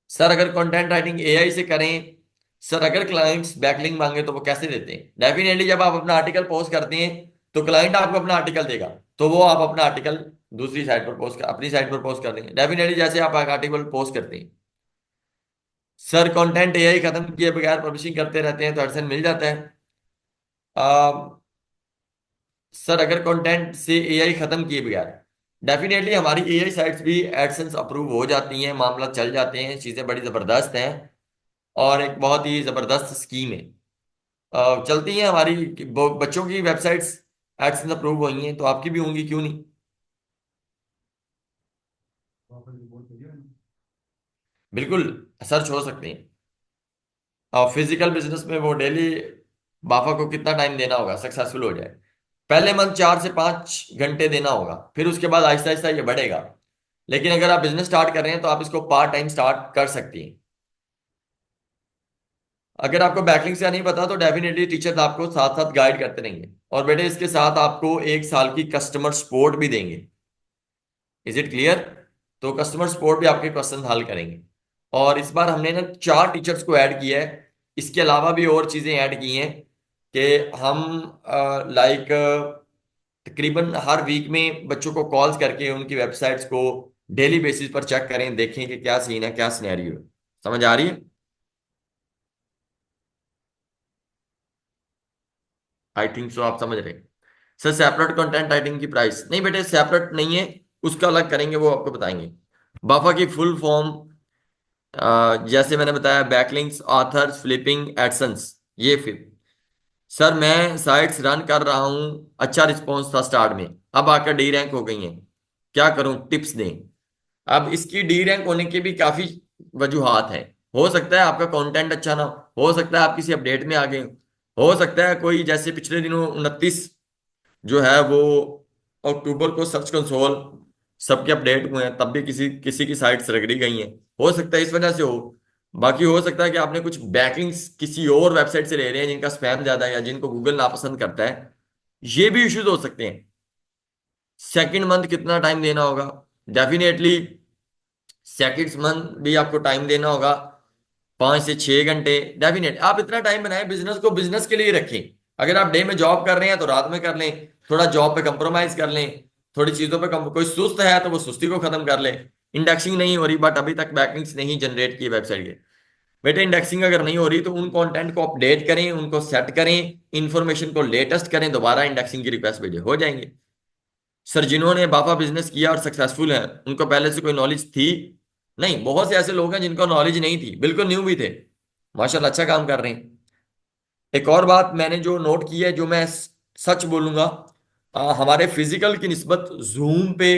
S1: सर अगर कंटेंट राइटिंग एआई से करें, सर अगर क्लाइंट्स बैकलिंक मांगे तो वो कैसे देते हैं? डेफिनेटली जब आप अपना आर्टिकल पोस्ट करते हैं तो क्लाइंट आपको अपना आर्टिकल देगा, तो वो आप अपना आर्टिकल दूसरी साइट पर पोस्ट कर, अपनी साइट पर पोस्ट कर देंगे। डेफिनेटली जैसे आप आर्टिकल पोस्ट करते हैं। सर कंटेंट एआई खत्म किए बगैर पब्लिशिंग करते रहते हैं तो एडसेंस मिल जाता है? आ, सर अगर कंटेंट से एआई खत्म किए बगैर, डेफिनेटली हमारी एआई साइट्स भी एडसेंस अप्रूव हो जाती हैं, मामला चल जाते हैं, चीजें बड़ी जबरदस्त हैं। और एक बहुत ही जबरदस्त स्कीम है। चलती हैं हमारी बच्चों की वेबसाइट्स, एडसेंस अप्रूव हुई हैं, तो आपकी भी होंगी, क्यों नहीं। बिल्कुल सर्च हो सकते हैं। और फिजिकल बिजनेस में वो डेली बाफा को कितना टाइम देना होगा सक्सेसफुल हो जाए? पहले मंथ 4 से 5 घंटे देना होगा, फिर उसके बाद आहिस्ता आहिस्ता ये बढ़ेगा। लेकिन अगर आप बिजनेस स्टार्ट कर रहे हैं तो आप इसको पार्ट टाइम स्टार्ट कर सकती हैं। अगर आपको बैकलिंग से नहीं पता तो डेफिनेटली टीचर आपको साथ साथ गाइड करते रहेंगे, और बेटे इसके साथ आपको 1 साल की कस्टमर सपोर्ट भी देंगे। Is it clear? तो कस्टमर सपोर्ट भी आपके क्वेश्चन हल करेंगे। और इस बार हमने ना 4 टीचर्स को ऐड किया है। इसके अलावा भी और चीजें ऐड की हैं कि हम लाइक तकरीबन हर वीक में बच्चों को कॉल्स करके उनकी वेबसाइट्स को डेली बेसिस पर चेक करें, देखें कि क्या सीन है, क्या सिनेरियो है। समझ आ रही है? आई थिंक सो आप समझ रहे हैं। सर सेपरेट कंटेंट राइटिंग की प्राइस नहीं बेटे, सेपरेट नहीं है, उसका अलग करेंगे, वो आपको बताएंगे। बाफा की फुल फॉर्म जैसे मैंने बताया, बैकलिंक्स, ऑथर्स, फ्लिपिंग, एडसेंस, ये फिर। सर मैं साइट्स रन कर रहा हूँ, अच्छा रिस्पॉन्स था स्टार्ट में, अब आकर डी रैंक हो गई हैं, क्या करूं, टिप्स दें। अब इसकी डी रैंक होने की भी काफी वजूहात हैं। हो सकता है आपका कंटेंट अच्छा ना हो सकता है आप किसी अपडेट में आ गए हो सकता है कोई जैसे पिछले दिनों 29 जो है वो अक्टूबर को सर्च कंसोल सबके अपडेट हुए हैं, तब भी किसी किसी की साइट्स रगड़ी गई हैं। हो सकता है इस वजह से हो। बाकी हो सकता है कि आपने कुछ बैकलिंक्स किसी और वेबसाइट से ले रहे हैं जिनका स्पैम ज्यादा है या जिनको गूगल नापसंद करता है, ये भी इश्यूज हो सकते हैं। सेकंड मंथ कितना टाइम देना होगा? डेफिनेटली सेकंड मंथ भी आपको टाइम देना होगा, 5 से 6 घंटे। डेफिनेट आप इतना टाइम बनाएं, बिजनेस को बिजनेस के लिए रखें। अगर आप डे में जॉब कर रहे हैं तो रात में कर लें, थोड़ा जॉब पे कंप्रोमाइज कर लें, थोड़ी चीजों पे कोई सुस्त है तो वो सुस्ती को खत्म कर ले। इंडेक्सिंग नहीं हो रही बट अभी तक बैकलिंक्स नहीं जनरेट की वेबसाइट के, बेटे इंडेक्सिंग अगर नहीं हो रही तो उन कंटेंट को अपडेट करें, उनको सेट करें, इंफॉर्मेशन को लेटेस्ट करें, दोबारा इंडेक्सिंग की रिक्वेस्ट भेजें, हो जाएंगे। सर जिन्होंने बाफा बिजनेस किया और सक्सेसफुल हैं उनको पहले से कोई नॉलेज थी? नहीं, बहुत से ऐसे लोग हैं जिनको नॉलेज नहीं थी, बिल्कुल न्यू भी थे, माशाल्लाह अच्छा काम कर रहे हैं। एक और बात मैंने जो नोट की है, जो मैं सच बोलूंगा, हमारे फिजिकल की निस्बत जूम पे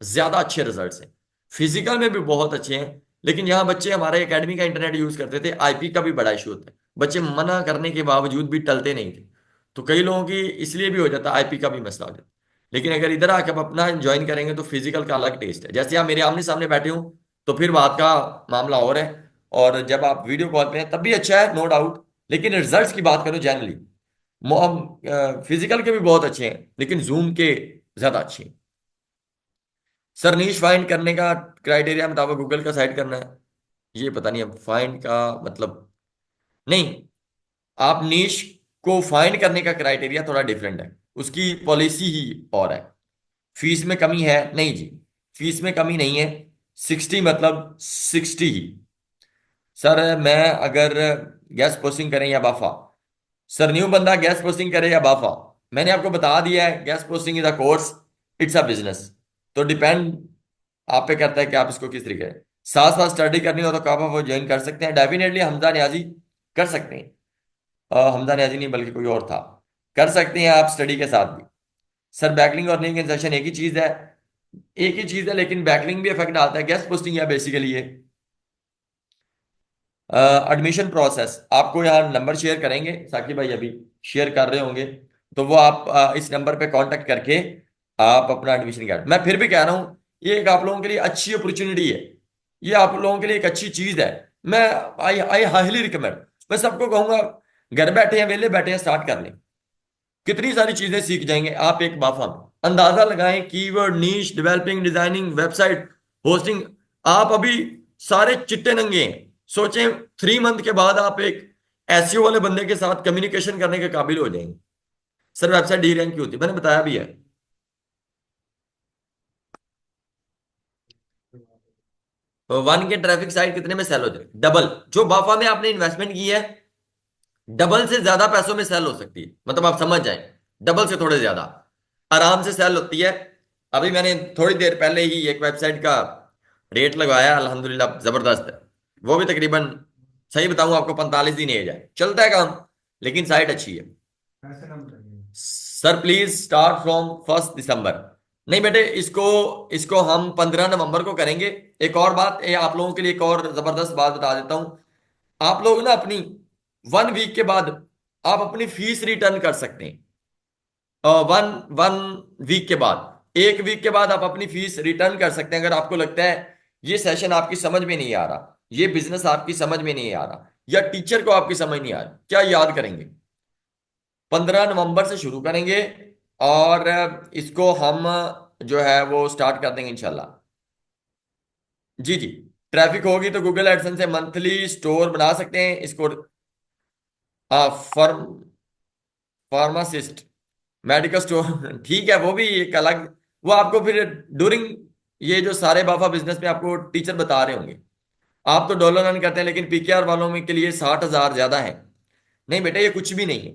S1: ज्यादा अच्छे रिजल्ट्स हैं। फिजिकल में भी बहुत अच्छे हैं, लेकिन यहाँ बच्चे हमारे एकेडमी का इंटरनेट यूज करते थे, आईपी का भी बड़ा इशू होता है, बच्चे मना करने के बावजूद भी टलते नहीं थे। तो कई लोगों की इसलिए भी हो जाता है, आईपी का भी मसला हो जाता है। लेकिन अगर इधर आके आप अपना ज्वाइन करेंगे तो फिजिकल का अलग टेस्ट है, जैसे आप मेरे आमने सामने बैठे हो तो फिर बात का मामला और है, और जब आप वीडियो कॉल पे हैं तब भी अच्छा है, नो डाउट। लेकिन रिजल्ट्स की बात करो जनरली, फिजिकल के भी बहुत अच्छे हैं लेकिन जूम के ज्यादा अच्छे हैं। सर नीश फाइंड करने का क्राइटेरिया मुताबिक गूगल का साइट करना है, ये पता नहीं अब फाइंड का मतलब। नहीं, आप नीश को फाइंड करने का क्राइटेरिया थोड़ा डिफरेंट है, उसकी पॉलिसी ही और है। फीस में कमी है? नहीं जी, फीस में कमी नहीं है। 60 मतलब 60 ही। सर मैं अगर गैस पोस्टिंग करें या बाफा, सर न्यू बंदा गैस पोस्टिंग करे या बाफा, मैंने आपको बता दिया है gas posting is a course, it's a business. तो डिपेंड आप पे करता है कि आप इसको किस तरीके से साथ साथ स्टडी करनी हो तो काफा वो ज्वाइन कर सकते हैं, डेफिनेटली हमजा न्याजी कर सकते हैं। हमजा न्याजी नहीं बल्कि कोई और था, कर सकते हैं आप स्टडी के साथ भी। सर बैकलिंग और लिंक इंसर्शन एक ही चीज है, एक ही चीज है, लेकिन बैकलिंग भी इफेक्ट डालता है, गैस पोस्टिंग या बेसिकली ये एडमिशन प्रोसेस। आपको यहाँ नंबर शेयर करेंगे, साकिब भाई अभी शेयर कर रहे होंगे, तो वो आप इस नंबर पे कांटेक्ट करके आप अपना एडमिशन कर। मैं फिर भी कह रहा हूँ ये एक आप लोगों के लिए अच्छी अपॉर्चुनिटी है, ये आप लोगों के लिए एक अच्छी चीज है। मैं आई आई हाईली रिकमेंड, मैं सबको कहूंगा घर बैठे हैं, वेले बैठे हैं, स्टार्ट कर लें, कितनी सारी चीजें सीख जाएंगे आप एक बाफा में। अंदाजा लगाएं, कीवर्ड, नीश, डेवलपिंग, डिजाइनिंग, वेबसाइट होस्टिंग, आप अभी सारे चिट्टे नंगे हैं। सोचें 3 मंथ के बाद आप एक एसईओ वाले बंदे के साथ कम्युनिकेशन करने के काबिल हो जाएंगे। सर वेबसाइट डी रैंक की होती है, मैंने बताया भी है। तो 1 के ट्रैफिक साइट कितने में सेल हो जाए? डबल, जो बाफा में आपने इन्वेस्टमेंट की है डबल से ज्यादा पैसों में सेल हो सकती है, मतलब आप समझ जाएं, डबल से थोड़े ज्यादा आराम से सेल होती है। अभी मैंने थोड़ी देर पहले ही एक वेबसाइट का रेट लगवाया, अल्हम्दुलिल्लाह जबरदस्त है। वो भी तकरीबन, सही बताऊं आपको, 45 दिन एज है, चलता है काम, लेकिन साइट अच्छी है। सर प्लीज स्टार्ट फ्रॉम 1 दिसंबर। नहीं बेटे, इसको इसको हम 15 नवंबर को करेंगे। एक और बात, ये आप लोगों के लिए एक और जबरदस्त बात बता देता हूं, आप लोग ना अपनी 1 वीक के बाद आप अपनी फीस रिटर्न कर सकते हैं। वन वन वीक के बाद, एक वीक के बाद आप अपनी फीस रिटर्न कर सकते हैं अगर आपको लगता है ये सेशन आपकी समझ में नहीं आ रहा, ये बिजनेस आपकी समझ में नहीं आ रहा, या टीचर को आपकी समझ नहीं आ रही। क्या याद करेंगे? 15 नवंबर से शुरू करेंगे, और इसको हम जो है वो स्टार्ट कर देंगे इंशाल्लाह। जी जी। ट्रैफिक होगी तो गूगल एडसेंस से मंथली स्टोर बना सकते हैं इसको। फर्म फार्मासिस्ट, मेडिकल स्टोर ठीक है, वो भी एक अलग, वो आपको फिर ड्यूरिंग ये जो सारे बाफा बिजनेस में आपको टीचर बता रहे होंगे। आप तो डॉलर रन करते हैं, लेकिन पीकेआर वालों में के लिए 60,000 ज्यादा है। नहीं बेटा, ये कुछ भी नहीं है।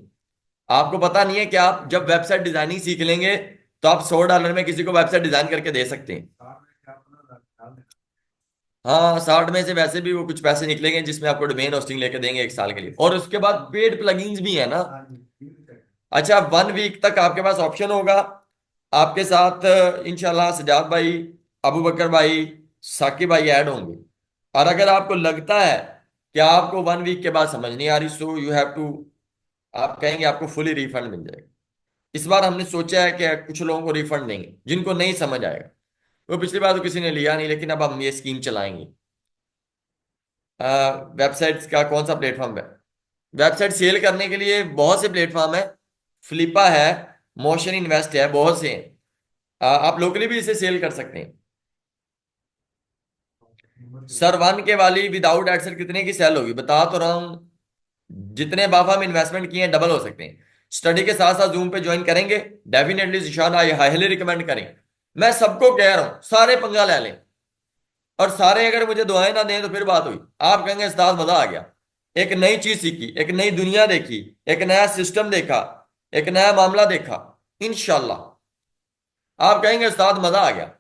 S1: आपको पता नहीं है कि आप जब वेबसाइट डिजाइनिंग सीख लेंगे तो आप $100 में किसी को वेबसाइट डिजाइन करके दे सकते हैं। हाँ, 60 में से वैसे भी वो कुछ पैसे निकलेंगे जिसमें आपको डोमेन होस्टिंग लेके देंगे 1 साल के लिए, और उसके बाद पेड प्लगइन्स भी है ना। अच्छा, 1 वीक तक आपके पास ऑप्शन होगा। आपके साथ इंशाल्लाह सजाद भाई, अबू बकर भाई, साकिब भाई ऐड होंगे। और अगर आपको लगता है कि आपको 1 वीक के बाद समझ नहीं आ रही, सो यू हैव टू, आप कहेंगे आपको फुली रिफंड मिल जाएगा। इस बार हमने सोचा है कि कुछ लोगों को रिफंड देंगे जिनको नहीं समझ आएगा। वो पिछली बार तो किसी ने लिया नहीं, लेकिन अब हम ये स्कीम चलाएंगे। वेबसाइट्स का कौन सा प्लेटफॉर्म है? वेबसाइट सेल करने के लिए बहुत से प्लेटफॉर्म है। फ्लिपा है, मोशन इन्वेस्ट है, बहुत से हैं। आप लोकली भी इसे सेल कर सकते हैं। सर, 1K वाली विदाउट एडसेट कितने की सेल होगी? बता तो रहा हूँ, जितने बाबा में इन्वेस्टमेंट किए हैं डबल हो सकते हैं। स्टडी के साथ साथ जूम पे ज्वाइन करेंगे definitely Zeeshan, I highly recommend करें। मैं सबको कह रहा हूँ सारे पंगा ले लें, और सारे अगर मुझे दुआएं ना दें तो फिर बात हुई। आप कहेंगे उस्ताद मजा आ गया, एक नई चीज सीखी, एक नई दुनिया देखी, एक नया सिस्टम देखा, एक नया मामला देखा। इंशाल्लाह आप कहेंगे उस्ताद मजा आ गया।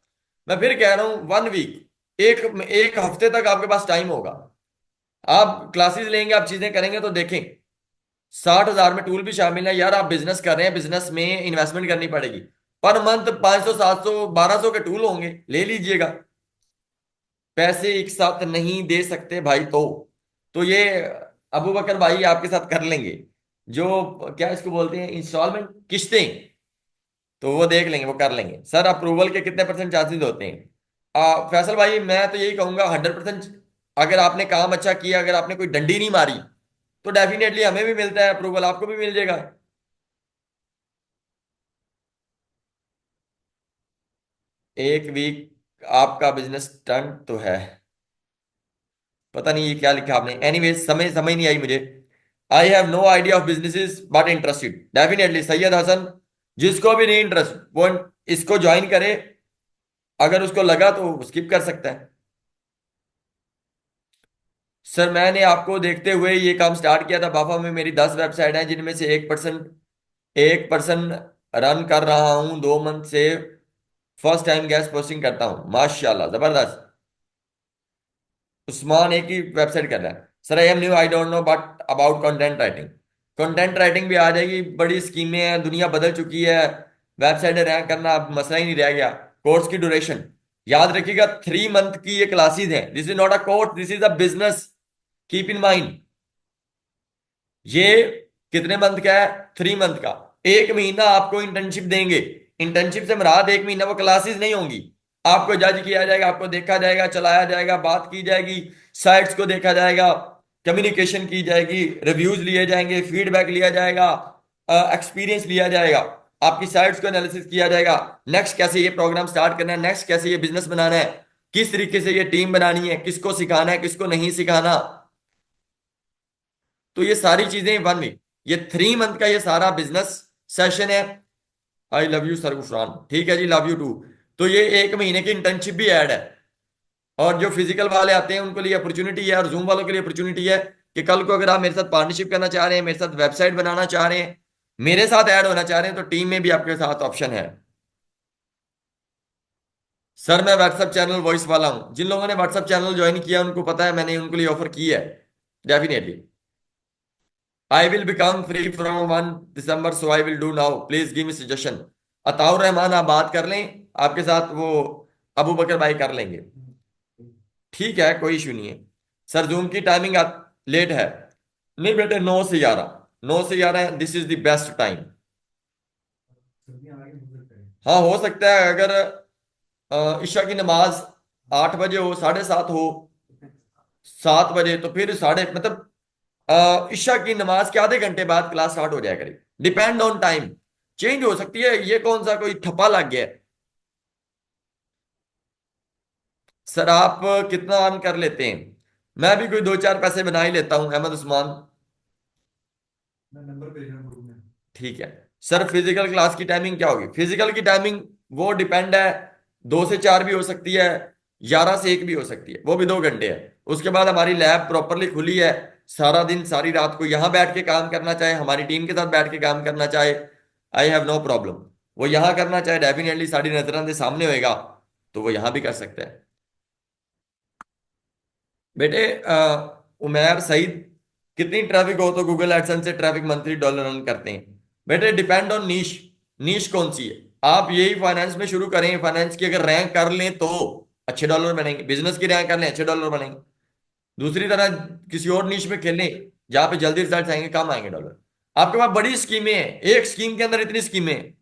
S1: मैं फिर कह रहा हूं 1 वीक, एक एक हफ्ते तक आपके पास टाइम होगा। आप क्लासेस लेंगे, आप चीजें करेंगे तो देखें 60,000 में टूल भी शामिल है। यार आप बिजनेस कर रहे हैं, बिजनेस में इन्वेस्टमेंट करनी पड़ेगी। पर मंथ 500 700 1200 के टूल होंगे, ले लीजिएगा। पैसे एक साथ नहीं दे सकते भाई, तो ये अबू बकर भाई आपके साथ कर लेंगे। जो क्या इसको बोलते हैं, इंस्टॉलमेंट, किस्तें, तो वो देख लेंगे, वो कर लेंगे। सर, अप्रूवल के कितने परसेंट चांसेस होते हैं? फैसल भाई, मैं तो यही कहूंगा 100%। अगर आपने काम अच्छा किया, अगर आपने कोई डंडी नहीं मारी, तो डेफिनेटली हमें भी मिलता है अप्रूवल, आपको भी मिल जाएगा। 1 वीक आपका बिजनेस टर्न तो है। पता नहीं ये क्या लिखा आपने, एनीवेज समय समझ नहीं आई मुझे। I have no idea of businesses but interested, definitely Syed Hasan, जिसको भी नहीं इंटरेस्ट वो इसको ज्वाइन करे। अगर उसको लगा तो स्किप कर सकता है। सर, मैंने आपको देखते हुए ये काम स्टार्ट किया था। बाफा में मेरी 10 वेबसाइट हैं, जिनमें से 1% रन कर रहा हूँ 2 मंथ से। फर्स्ट टाइम गेस्ट पोस्टिंग करता हूँ, माशाल्लाह जबरदस्त। उस्मान एक ही वेबसाइट कर रहा है। Sir, I am new, I don't no but about content writing. Content writing भी आ जाएगी, बड़ी स्कीमें हैं, दुनिया बदल चुकी है। वेबसाइट रैंक करना अब मसला ही नहीं रह गया। कोर्स की ड्यूरेशन याद रखिएगा, 3 मंथ की ये क्लासेस हैं। This is not a course, this is a business, keep in mind. ये कितने मंथ का है? 3 मंथ का। 1 महीना आपको इंटर्नशिप देंगे। इंटर्नशिप से मुराद 1 महीना वो क्लासेस नहीं होंगी। आपको जज किया जाएगा, आपको देखा जाएगा, चलाया जाएगा, बात की जाएगी, साइट्स को देखा जाएगा, कम्युनिकेशन की जाएगी, रिव्यूज लिए जाएंगे, फीडबैक लिया जाएगा, एक्सपीरियंस लिया जाएगा, आपकी साइट्स को एनालिसिस किया जाएगा। नेक्स्ट कैसे ये प्रोग्राम स्टार्ट करना है, नेक्स्ट कैसे ये बिजनेस बनाना है, किस तरीके से ये टीम बनानी है, किसको सिखाना है, किसको नहीं सिखाना। तो ये सारी चीजें 1 वीक, ये 3 मंथ का ये सारा बिजनेस सेशन है। I love you sir Gufran, ठीक है जी, लव यू टू। तो ये 1 महीने की इंटर्नशिप भी ऐड है। और जो फिजिकल वाले आते हैं उनको लिए अपॉर्चुनिटी है, और जूम वालों के लिए अपॉर्चुनिटी है कि कल को अगर आप मेरे साथ पार्टनरशिप करना चाह रहे हैं, मेरे साथ वेबसाइट बनाना चाह रहे हैं, मेरे साथ ऐड होना चाह रहे हैं, तो टीम में भी आपके साथ ऑप्शन है। सर, मैं व्हाट्सएप चैनल वॉइस वाला हूं। जिन लोगों ने व्हाट्सएप चैनल ज्वाइन किया उनको पता है, मैंने उनके लिए ऑफर की है। Definitely I will become free from 1 December, so I will do now, please give me suggestion. Ataur Rahman, आप बात कर लें, आपके साथ वो अबू बकर भाई कर लेंगे। ठीक है, कोई इशू नहीं है। सर, जूम की टाइमिंग लेट है। नहीं बेटे, 9 से 11, 9 से 11 this is the best time. हाँ हो सकता है, अगर ईशा की नमाज 8 बजे हो, 7:30 हो, 7 बजे, तो फिर साढ़े मतलब ईशा की नमाज के आधे घंटे बाद क्लास स्टार्ट हो जाया करे। डिपेंड ऑन टाइम, चेंज हो सकती है, ये कौन सा कोई ठप्पा लग गया है। सर आप कितना अर्न कर लेते हैं? मैं भी कोई 2-4 पैसे बना ही लेता हूं, अहमद उस्मान। ठीक है। सर फिजिकल क्लास की टाइमिंग क्या होगी? फिजिकल की टाइमिंग वो डिपेंड है, 2 से 4 भी हो सकती है, 11 से 1 भी हो सकती है, वो भी 2 घंटे है। उसके बाद हमारी लैब प्रॉपरली खुली है, सारा दिन सारी रात को यहाँ बैठ के काम करना चाहे, हमारी टीम के साथ बैठ के काम करना चाहे, आई हैव नो प्रॉब्लम। वो यहाँ करना चाहे, डेफिनेटली सारी नजरां के सामने होएगा, तो वो यहाँ भी कर सकता है। बेटे उमैर सईद, कितनी ट्रैफिक हो तो गूगल एडसेंस से ट्रैफिक मंथली डॉलर अर्न करते हैं? बेटे डिपेंड ऑन नीश। नीश कौन सी है? आप यही फाइनेंस में शुरू करें, फाइनेंस की अगर रैंक कर लें तो अच्छे डॉलर बनेंगे, बिजनेस की रैंक कर लें अच्छे डॉलर बनेंगे। दूसरी तरह किसी और नीश में खेलें जहां पे जल्दी रिजल्ट आएंगे, कम आएंगे डॉलर। आपके पास बड़ी स्कीमें हैं, एक स्कीम के अंदर इतनी स्कीमें हैं।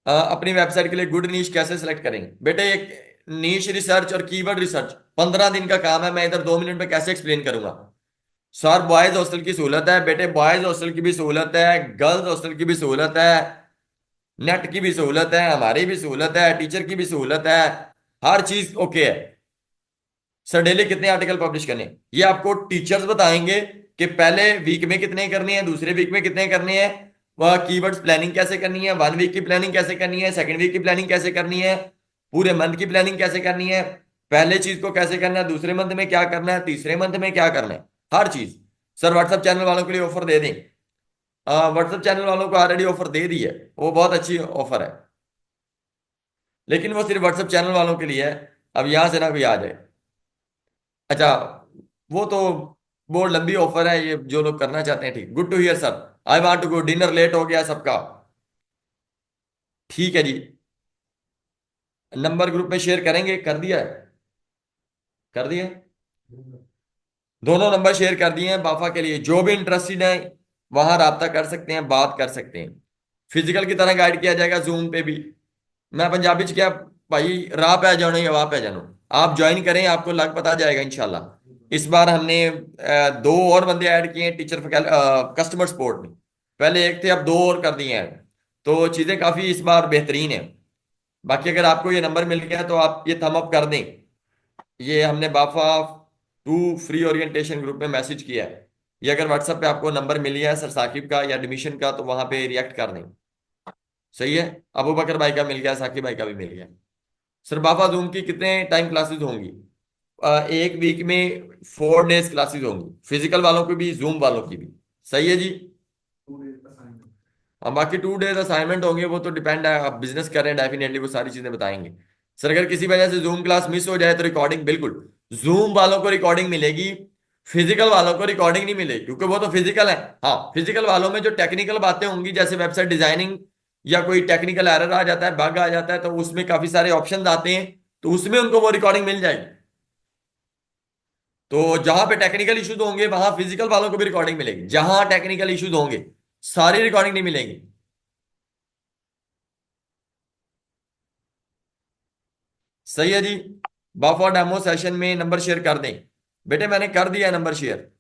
S1: अपनी वेबसाइट के लिए गुड नीश कैसे सिलेक्ट करेंगे? बेटे एक नीश रिसर्च और कीवर्ड रिसर्च 15 दिन का काम है, मैं इधर 2 मिनट में कैसे एक्सप्लेन करूंगा? सर बॉयज हॉस्टल की सहूलत है बेटे, बॉयज हॉस्टल की भी सहूलत है, गर्ल्स हॉस्टल की भी सहूलत है, नेट की भी सहूलत है, हमारी भी सहूलत है, टीचर की भी सहूलत है, हर चीज ओके है। सर डेली कितने आर्टिकल पब्लिश करने हैं? ये आपको टीचर्स बताएंगे कि पहले वीक में कितने करने हैं, दूसरे वीक में कितने करने हैं, वह कीवर्ड्स प्लानिंग कैसे करनी है, 1 वीक की प्लानिंग कैसे करनी है, सेकंड वीक की प्लानिंग कैसे करनी है, पूरे मंथ की प्लानिंग कैसे करनी है, पहले चीज को कैसे करना है, दूसरे मंथ में क्या करना है, तीसरे मंथ में क्या करना है, हर चीज। सर व्हाट्सएप चैनल वालों के लिए ऑफर दे दें? व्हाट्सएप चैनल वालों को ऑलरेडी ऑफर दे दी है, वो बहुत अच्छी ऑफर है, लेकिन वो सिर्फ व्हाट्सएप चैनल वालों के लिए है। अब यहां से ना कोई आ जाए। अच्छा, वो तो बहुत लंबी ऑफर है, ये जो लोग करना चाहते हैं। ठीक, good to hear sir. I want to go, dinner late हो गया सबका। ठीक है जी। नंबर ग्रुप में शेयर करेंगे? कर दिया है? कर दिया है? दोनों नंबर शेयर कर दिए हैं बाफा के लिए, जो भी इंटरेस्टेड है वहां राब्ता कर सकते हैं, बात कर सकते हैं। फिजिकल की तरह गाइड किया जाएगा जूम पे भी। मैं पंजाबी च क्या भाई, राह पे आ जाओ नहीं वाह पे आ जानो। आप ज्वाइन करें, आपको लग पता जाएगा इंशाल्लाह। इस बार हमने 2 और बंदे ऐड किए हैं टीचर कस्टमर सपोर्ट में। पहले एक थे, अब 2 और कर दिए हैं, तो चीजें काफी इस बार बेहतरीन है। बाकी अगर आपको ये नंबर मिल गया तो आप ये थम अप कर दें। ये हमने बाफा टू फ्री ओरिएंटेशन ग्रुप में मैसेज किया है। ये अगर व्हाट्सएप पे आपको नंबर मिल गया है सर साकिब का या एडमिशन का, तो वहां पे रिएक्ट कर दें। सही है। अबू बकर भाई का मिल गया, साकिब भाई का भी मिल गया। सर बाबा जूम की कितने टाइम क्लासेस होंगी? एक वीक में 4 डेज क्लासेस होंगी, फिजिकल वालों की भी, जूम वालों की भी। सही है जी। हाँ बाकी 2 डेज असाइनमेंट होंगे, वो तो डिपेंड है, आप बिजनेस कर रहे हैं, डेफिनेटली वो सारी चीजें बताएंगे। सर अगर किसी वजह से जूम क्लास मिस हो जाए तो रिकॉर्डिंग बिल्कुल, जूम वालों को रिकॉर्डिंग मिलेगी, फिजिकल वालों को रिकॉर्डिंग नहीं मिलेगी, क्योंकि वो तो फिजिकल है। हाँ फिजिकल वालों में जो टेक्निकल बातें होंगी, जैसे वेबसाइट डिजाइनिंग या कोई टेक्निकल एरर आ जाता है, बग आ जाता है, तो उसमें काफी सारे ऑप्शंस आते हैं, तो उसमें उनको वो रिकॉर्डिंग मिल जाएगी। तो जहां पे टेक्निकल इश्यूज होंगे वहां फिजिकल वालों को भी रिकॉर्डिंग मिलेगी, जहां टेक्निकल इश्यूज होंगे सारी रिकॉर्डिंग नहीं मिलेगी। सही है जी। बफर डेमो सेशन में नंबर शेयर कर दें? बेटे मैंने कर दिया है number share,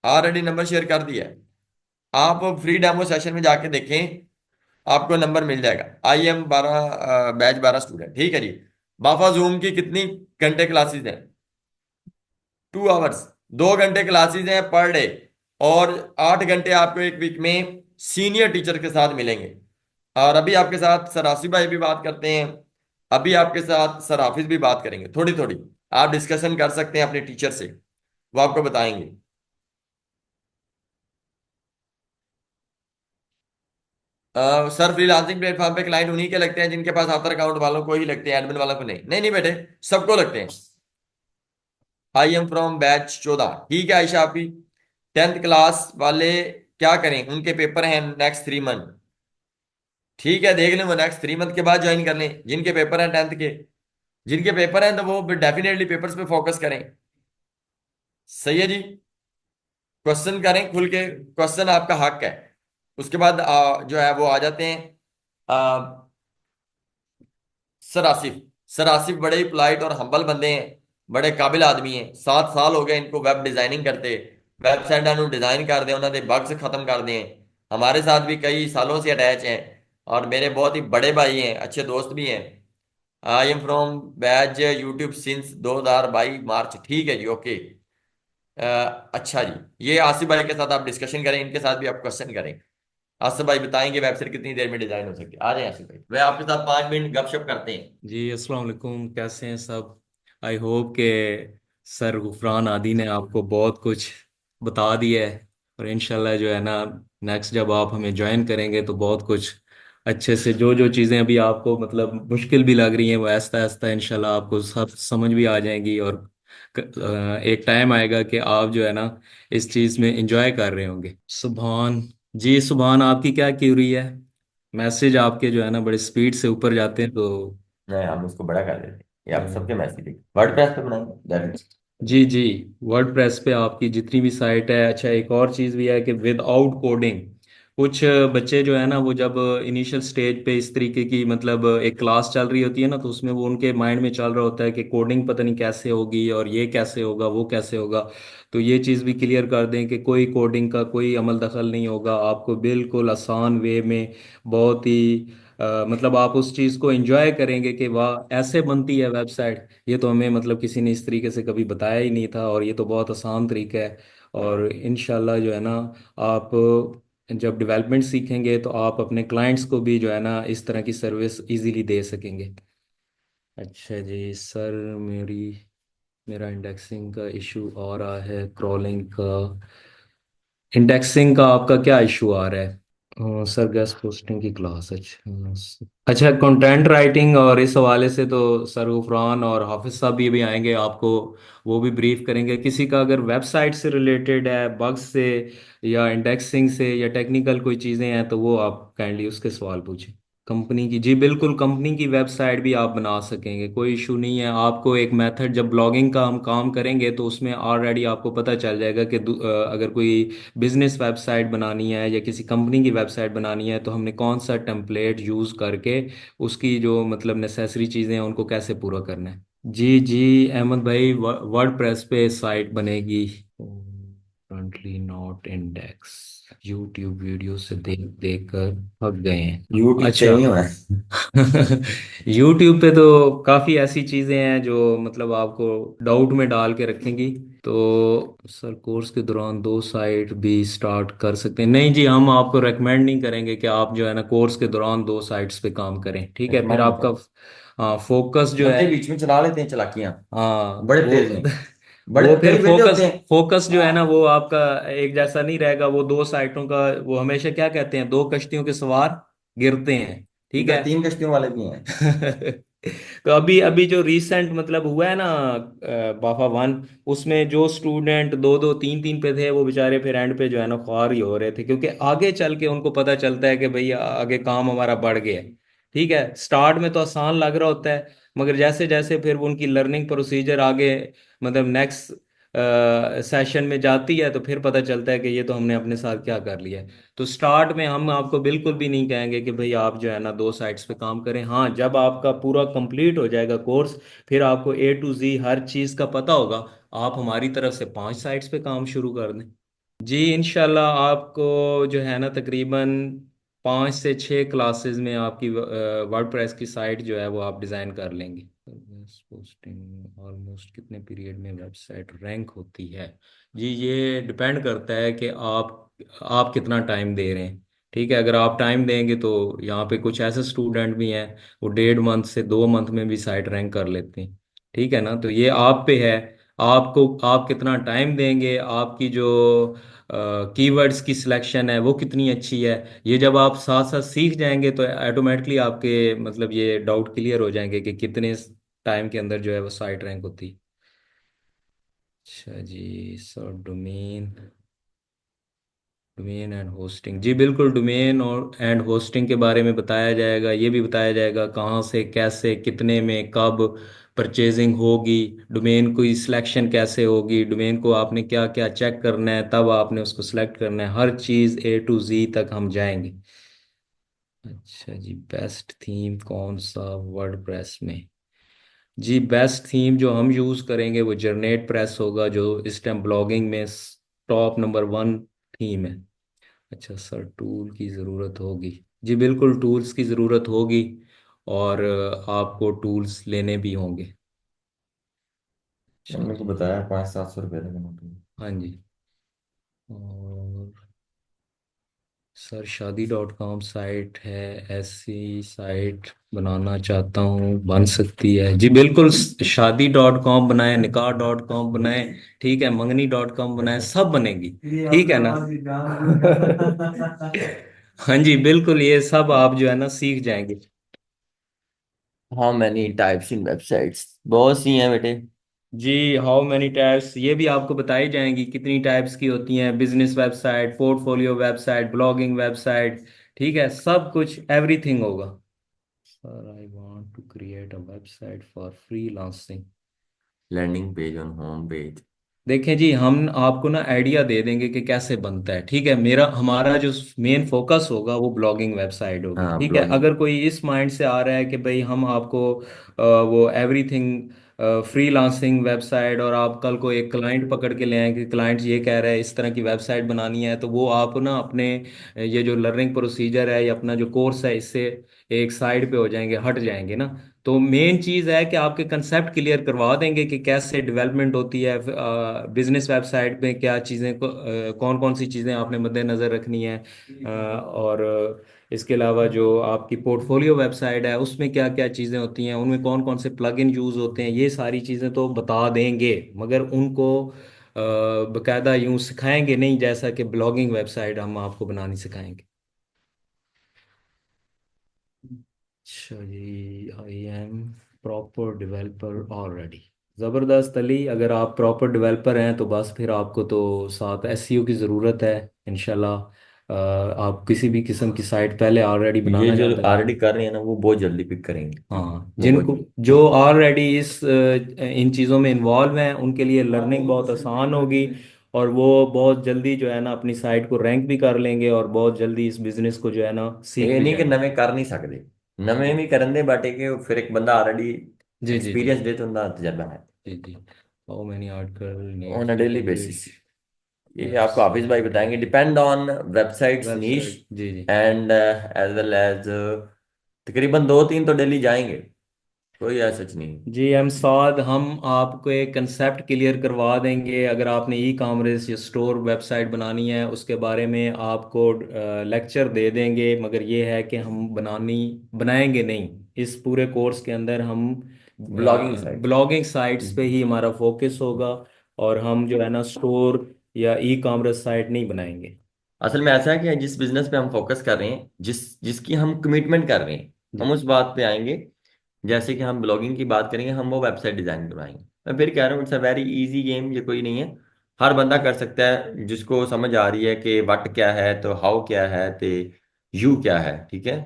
S1: already number share कर दिया है। आप फ्री डेमो सेशन में जाके देखें, आपको नंबर मिल जाएगा। I am 12 batch 12 student. ठीक है जी। बाफा जूम की कितनी घंटे क्लासेस हैं? 2 आवर्स, 2 घंटे क्लासेस हैं पर डे, और 8 घंटे आपको एक वीक में सीनियर टीचर के साथ मिलेंगे। और अभी आपके साथ सर आसिफ भाई भी बात करते हैं, अभी आपके साथ सर हाफिज भी बात करेंगे थोड़ी थोड़ी। आप डिस्कशन कर सकते हैं अपने टीचर से, वो आपको बताएंगे। सर फ्रीलांसिंग प्लेटफॉर्म पे क्लाइंट उन्हीं के लगते हैं जिनके पास ऑथर अकाउंट वालों को ही लगते हैं, एडमिन वालों को नहीं। नहीं नहीं बेटे, सबको लगते हैं। I am from batch 14। ठीक है आयशा, आपकी 10th क्लास वाले क्या करें? उनके पेपर हैं नेक्स्ट 3 मंथ। ठीक है देख लें, वो नेक्स्ट 3 मंथ के बाद ज्वाइन कर लें, जिनके पेपर हैं 10th के। जिनके पेपर हैं तो वो डेफिनेटली पेपर्स पे फोकस करें। सही है जी। क्वेश्चन करें खुल के, क्वेश्चन आपका हक है। उसके बाद जो है वो आ जाते हैं सर आसिफ। सर आसिफ बड़े ही पोलाइट और हम्बल बंदे हैं, बड़े काबिल आदमी हैं। 7 साल हो गए इनको वेब डिजाइनिंग करते, वेबसाइट डिजाइन कर दें उन्होंने, बग्स खत्म कर दिए। हमारे साथ भी कई सालों से अटैच हैं, और मेरे बहुत ही बड़े भाई हैं, अच्छे दोस्त भी हैं। I am from batch YouTube since 2022 मार्च। ठीक है जी, ओके। अच्छा जी, ये आसिफ भाई के साथ आप डिस्कशन करें, इनके साथ भी आप क्वेश्चन करें। आसिफ भाई बताएंगे वेबसाइट कितनी देर में डिजाइन हो सकती है। आ जाए आसिफ भाई, वे आपके साथ 5 मिनट गपशप करते हैं।
S2: जी अस्सलाम वालेकुम, कैसे हैं सब। आई होप के सर गुफरान आदि ने आपको बहुत कुछ बता दिया है, और इंशाल्लाह जो है ना, नेक्स्ट जब आप हमें ज्वाइन करेंगे तो बहुत कुछ अच्छे से, जो जो चीज़ें अभी आपको मतलब मुश्किल भी लग रही हैं वो आहिस्ता आहिस्ता इंशाल्लाह आपको सब समझ भी आ जाएंगी। और एक टाइम आएगा कि आप जो है ना इस चीज़ में इंजॉय कर रहे होंगे। सुभान जी, सुभान आपकी क्या क्यूरी है। मैसेज आपके जो है ना बड़े स्पीड से ऊपर जाते हैं तो
S1: नहीं, हम इसको बड़ा कर देते हैं, ये आप सबके
S2: अ,
S1: मैसेज देखिए, वर्ड प्रेस पे बनाएंगे दैट इज।
S2: जी जी, वर्ड प्रेस पे आपकी जितनी भी साइट है। अच्छा, एक और चीज़ भी है कि विदाउट कोडिंग, कुछ बच्चे जो है ना वो जब इनिशियल स्टेज पे इस तरीके की मतलब एक क्लास चल रही होती है ना, तो उसमें वो उनके माइंड में चल रहा होता है कि कोडिंग पता नहीं कैसे होगी और ये कैसे होगा वो कैसे होगा। तो ये चीज़ भी क्लियर कर दें कि कोई कोडिंग का कोई अमल दखल नहीं होगा, आपको बिल्कुल आसान वे में, बहुत ही मतलब आप उस चीज़ को एंजॉय करेंगे कि वाह ऐसे बनती है वेबसाइट। ये तो हमें मतलब किसी ने इस तरीके से कभी बताया ही नहीं था, और ये तो बहुत आसान तरीका है। और इनशाला जो है ना, आप जब डेवलपमेंट सीखेंगे तो आप अपने क्लाइंट्स को भी जो है ना इस तरह की सर्विस इजीली दे सकेंगे। अच्छा जी सर, मेरा इंडेक्सिंग का इशू आ रहा है, क्रॉलिंग का। इंडेक्सिंग का आपका क्या इशू आ रहा है। सर गेस्ट पोस्टिंग की क्लास, अच्छा कंटेंट राइटिंग, और इस हवाले से तो सर गुफरान और हाफिज साहब भी आएंगे आपको, वो भी ब्रीफ करेंगे। किसी का अगर वेबसाइट से रिलेटेड है, बग्स से या इंडेक्सिंग से या टेक्निकल कोई चीज़ें हैं, तो वो आप काइंडली उसके सवाल पूछें। कंपनी की, जी बिल्कुल, कंपनी की वेबसाइट भी आप बना सकेंगे, कोई इशू नहीं है। आपको एक मेथड, जब ब्लॉगिंग का हम काम करेंगे तो उसमें ऑलरेडी आपको पता चल जाएगा कि अगर कोई बिजनेस वेबसाइट बनानी है या किसी कंपनी की वेबसाइट बनानी है तो हमने कौन सा टेम्पलेट यूज़ करके उसकी जो मतलब नेसेसरी चीज़ें हैं उनको कैसे पूरा करना है। जी जी, अहमद भाई, वर्ड प्रेस पे साइट बनेगी। Currently not index, YouTube video से देख देख कर थक गए हैं।
S1: यूट्यूब से
S2: अच्छा।
S1: नहीं होना है।
S2: यूट्यूब पे तो काफ़ी ऐसी चीज़ें हैं जो मतलब आपको डाउट में डाल के रखेंगी। तो सर कोर्स के दौरान 2 साइट भी स्टार्ट कर सकते हैं। नहीं जी, हम आपको रेकमेंड नहीं करेंगे कि आप जो है ना कोर्स के दौरान 2 साइट्स पे काम करें, ठीक है। फिर
S1: रिकमेंड नहीं
S2: आपका
S1: करते,
S2: हाँ फोकस जो है,
S1: बंदे बीच में चला लेते हैं चलाकियां,
S2: हाँ
S1: बड़े
S2: वो
S1: तेज हैं, बड़े
S2: वो फिर
S1: कई वेले
S2: फोकस
S1: होते हैं।
S2: फोकस जो है ना वो आपका एक जैसा नहीं रहेगा। वो 2 साइटों का, वो हमेशा क्या कहते हैं, 2 कश्तियों के सवार गिरते हैं, ठीक है।
S1: 3 कश्तियों वाले भी हैं।
S2: तो अभी अभी जो रीसेंट मतलब हुआ है ना, बाफा वन, उसमें जो स्टूडेंट दो दो तीन तीन पे थे वो बेचारे फिर एंड पे जो है ना ख्वार ही हो रहे थे, क्योंकि आगे चल के उनको पता चलता है कि भाई आगे काम हमारा बढ़ गया है। ठीक है, स्टार्ट में तो आसान लग रहा होता है, मगर जैसे जैसे फिर वो उनकी लर्निंग प्रोसीजर आगे मतलब नेक्स्ट सेशन में जाती है तो फिर पता चलता है कि ये तो हमने अपने साथ क्या कर लिया है। तो स्टार्ट में हम आपको बिल्कुल भी नहीं कहेंगे कि भाई आप जो है ना 2 साइट्स पे काम करें। हाँ, जब आपका पूरा कंप्लीट हो जाएगा कोर्स, फिर आपको A to Z हर चीज़ का पता होगा, आप हमारी तरफ से 5 साइट्स पे काम शुरू कर दें। जी इंशाल्लाह, आपको जो है ना तकरीबन 5 से 6 क्लासेस में आपकी वर्डप्रेस की साइट जो है वो आप डिज़ाइन कर लेंगे। पोस्टिंग ऑलमोस्ट कितने पीरियड में वेबसाइट रैंक होती है। जी ये डिपेंड करता है कि आप कितना टाइम दे रहे हैं। ठीक है, अगर आप टाइम देंगे तो यहाँ पे कुछ ऐसे स्टूडेंट भी हैं वो 1.5 मंथ से 2 मंथ में भी साइट रैंक कर लेते हैं। ठीक है ना, तो ये आप पे है, आपको आप कितना टाइम देंगे, आपकी जो कीवर्ड्स की सिलेक्शन है वो कितनी अच्छी है। ये जब आप साथ साथ सीख जाएंगे तो ऑटोमेटिकली आपके मतलब ये डाउट क्लियर हो जाएंगे कि कितने टाइम के अंदर जो है वो साइट रैंक होती है। अच्छा जी sir, domain domain and hosting, जी बिल्कुल, डोमेन और एंड होस्टिंग के बारे में बताया जाएगा। ये भी बताया जाएगा कहाँ से, कैसे, कितने में, कब परचेजिंग होगी, डोमेन की सिलेक्शन कैसे होगी, डोमेन को आपने क्या क्या चेक करना है, तब आपने उसको सिलेक्ट करना है। हर चीज़ A to Z तक हम जाएंगे। अच्छा जी, बेस्ट थीम कौन सा वर्डप्रेस में? जी बेस्ट थीम जो हम यूज़ करेंगे वो जर्नेट प्रेस होगा, जो इस टाइम ब्लॉगिंग में टॉप नंबर 1 थीम है। अच्छा सर, टूल की ज़रूरत होगी? जी बिल्कुल, टूल्स की ज़रूरत होगी, और आपको टूल्स लेने भी होंगे। अच्छा
S1: मेरे को
S2: जी।
S1: बताया 500-700 रुपये लगेंगे तो।
S2: हाँ जी। और सर शादी.com साइट है, ऐसी साइट बनाना चाहता हूँ, बन सकती है? जी बिल्कुल, शादी.com बनाए, निकाह.com बनाए, ठीक है, मंगनी.com बनाए, सब बनेगी, ठीक है ना? हाँ जी बिल्कुल, ये सब आप जो है ना सीख जाएंगे।
S1: How many types in websites, बहुत सी हैं बेटे।
S2: जी, हाउ मेनी टाइप्स ये भी आपको बताई जाएंगी, कितनी टाइप्स की होती हैं, business website, portfolio website, blogging website, ठीक है, सब कुछ एवरीथिंग होगा। Sir I want to create a website for freelancing.
S1: Landing page on home page.
S2: देखें जी, हम आपको ना आइडिया दे देंगे कि कैसे बनता है, ठीक है। मेरा हमारा जो मेन फोकस होगा वो ब्लॉगिंग वेबसाइट होगी,
S1: हाँ
S2: ठीक है।
S1: ब्लॉगिंग।
S2: अगर कोई इस माइंड से आ रहा है कि भाई हम आपको वो एवरीथिंग फ्रीलांसिंग वेबसाइट, और आप कल को एक क्लाइंट पकड़ के ले आए कि क्लाइंट ये कह रहा है इस तरह की वेबसाइट बनानी है, तो वो आप ना अपने ये जो लर्निंग प्रोसीजर है या अपना जो कोर्स है, इससे एक साइड पे हो जाएंगे, हट जाएंगे ना। तो मेन चीज़ है कि आपके कंसेप्ट क्लियर करवा देंगे कि कैसे डेवलपमेंट होती है बिजनेस वेबसाइट में, क्या चीज़ें कौन कौन सी चीज़ें आपने मद्देनज़र रखनी है, और इसके अलावा जो आपकी पोर्टफोलियो वेबसाइट है उसमें क्या क्या चीज़ें होती हैं, उनमें कौन कौन से प्लगइन यूज़ होते हैं, ये सारी चीज़ें तो बता देंगे, मगर उनको बकायदा यूँ सिखाएंगे नहीं, जैसा कि ब्लॉगिंग वेबसाइट हम आपको बनानी सिखाएंगे। अच्छा जी, I am proper developer already. ज़बरदस्त अली, अगर आप प्रॉपर डेवलपर हैं तो बस फिर आपको तो साथ एसईओ की ज़रूरत है इंशाल्लाह। आप किसी भी किस्म की साइट पहले ऑलरेडी
S1: ये
S2: बनाना
S1: जो
S2: चाहते हैं?
S1: ऑलरेडी कर रहे हैं ना वो बहुत जल्दी पिक करेंगे।
S2: हाँ,
S1: वो बहुत
S2: जिनको
S1: जल्दी।
S2: जो ऑलरेडी इस इन चीज़ों में इन्वॉल्व हैं उनके लिए लर्निंग बहुत आसान होगी, और वो बहुत जल्दी जो है ना अपनी साइट को रैंक भी कर लेंगे, और बहुत जल्दी इस बिज़नेस को जो है ना सीख
S1: ये
S2: भी
S1: नहीं कि
S2: जाएंगे।
S1: नवे कर नहीं सकते, नवे भी करन दे बाटे के फिर एक बंदा ऑलरेडी
S2: जी जी जी।
S1: एक्सपीरियंस दे तो उनका तजर्बा है।
S2: जी जी। How many article needs
S1: on a
S2: to
S1: daily
S2: publish
S1: basis, ये आपको हाफिज भाई
S2: वेबसाइट?
S1: बताएंगे, depend on websites niche
S2: website, जी जी।
S1: एंड एज वेल एज, तकरीबन 2-3 तो डेली जाएंगे, कोई ऐसा सच नहीं।
S2: जी एम साद, हम आपको एक कंसेप्ट क्लियर करवा देंगे। अगर आपने ई कॉमर्स या स्टोर वेबसाइट बनानी है उसके बारे में आपको लेक्चर दे देंगे, मगर ये है कि हम बनाएंगे नहीं। इस पूरे कोर्स के अंदर हम
S1: ब्लॉगिंग साइट।
S2: ब्लॉगिंग साइट्स पे ही हमारा फोकस होगा, और हम जो है ना स्टोर या ई कॉमर्स साइट नहीं बनाएंगे।
S1: असल में ऐसा है कि जिस बिजनेस पे हम फोकस कर रहे हैं, जिसकी हम कमिटमेंट कर रहे हैं, हम
S2: जी
S1: उस बात पे आएंगे। जैसे कि हम ब्लॉगिंग की बात करेंगे, हम वो वेबसाइट डिजाइन करवाएंगे। मैं फिर कह रहा हूँ it's a very easy game, ये कोई नहीं है, हर बंदा कर सकता है जिसको समझ आ रही है कि व्हाट क्या है तो हाउ क्या है तो यू क्या है, ठीक है।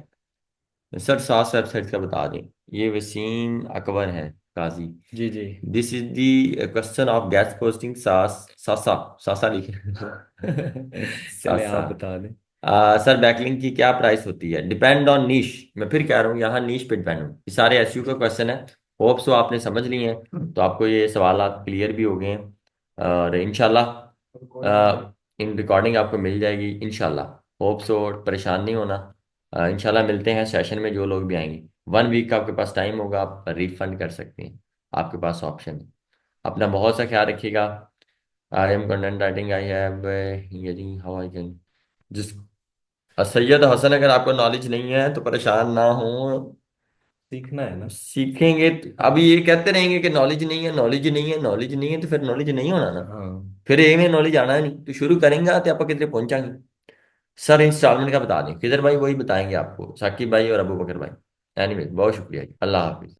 S1: सर 7 वेबसाइट का बता दें। ये वसीम अकबर है काजी।
S2: जी जी।
S1: This is the question of guest posting सास सासा सासा लिखे
S2: चले आप
S1: सासा।
S2: बता दें।
S1: सर बैकलिंक की क्या प्राइस होती है, डिपेंड ऑन नीश। मैं फिर कह रहा हूँ यहाँ नीश पे डिपेंड हूँ, ये सारे एसयू का क्वेश्चन है। होप सो आपने समझ लिए हैं, तो आपको ये सवाल क्लियर भी हो गए हैं, और इंशाल्लाह इन रिकॉर्डिंग आपको मिल जाएगी इंशाल्लाह। होप सो, परेशान नहीं होना। इंशाल्लाह मिलते हैं सेशन में, जो लोग भी आएंगे। 1 वीक का आपके पास टाइम होगा, आप रिफंड कर सकते हैं, आपके पास ऑप्शन है। अपना बहुत सा ख्याल रखिएगा। I am content writing, I have how I can जिस सैयद हसन, अगर आपको नॉलेज नहीं है तो परेशान ना हो,
S2: सीखना है ना।
S1: सीखेंगे अभी ये कहते रहेंगे कि नॉलेज नहीं है, नॉलेज नहीं है, नॉलेज नहीं है, तो फिर नॉलेज नहीं होना ना।
S2: हाँ
S1: फिर एम नॉलेज आना नहीं, तो शुरू करेंगे तो आप किधर पहुंचाएंगे। सर इंस्टॉलमेंट का बता दें, किधर भाई वही बताएंगे आपको, साकिब भाई और अबू बकर भाई। एनीवे बहुत शुक्रिया जी, अल्लाह हाफिज।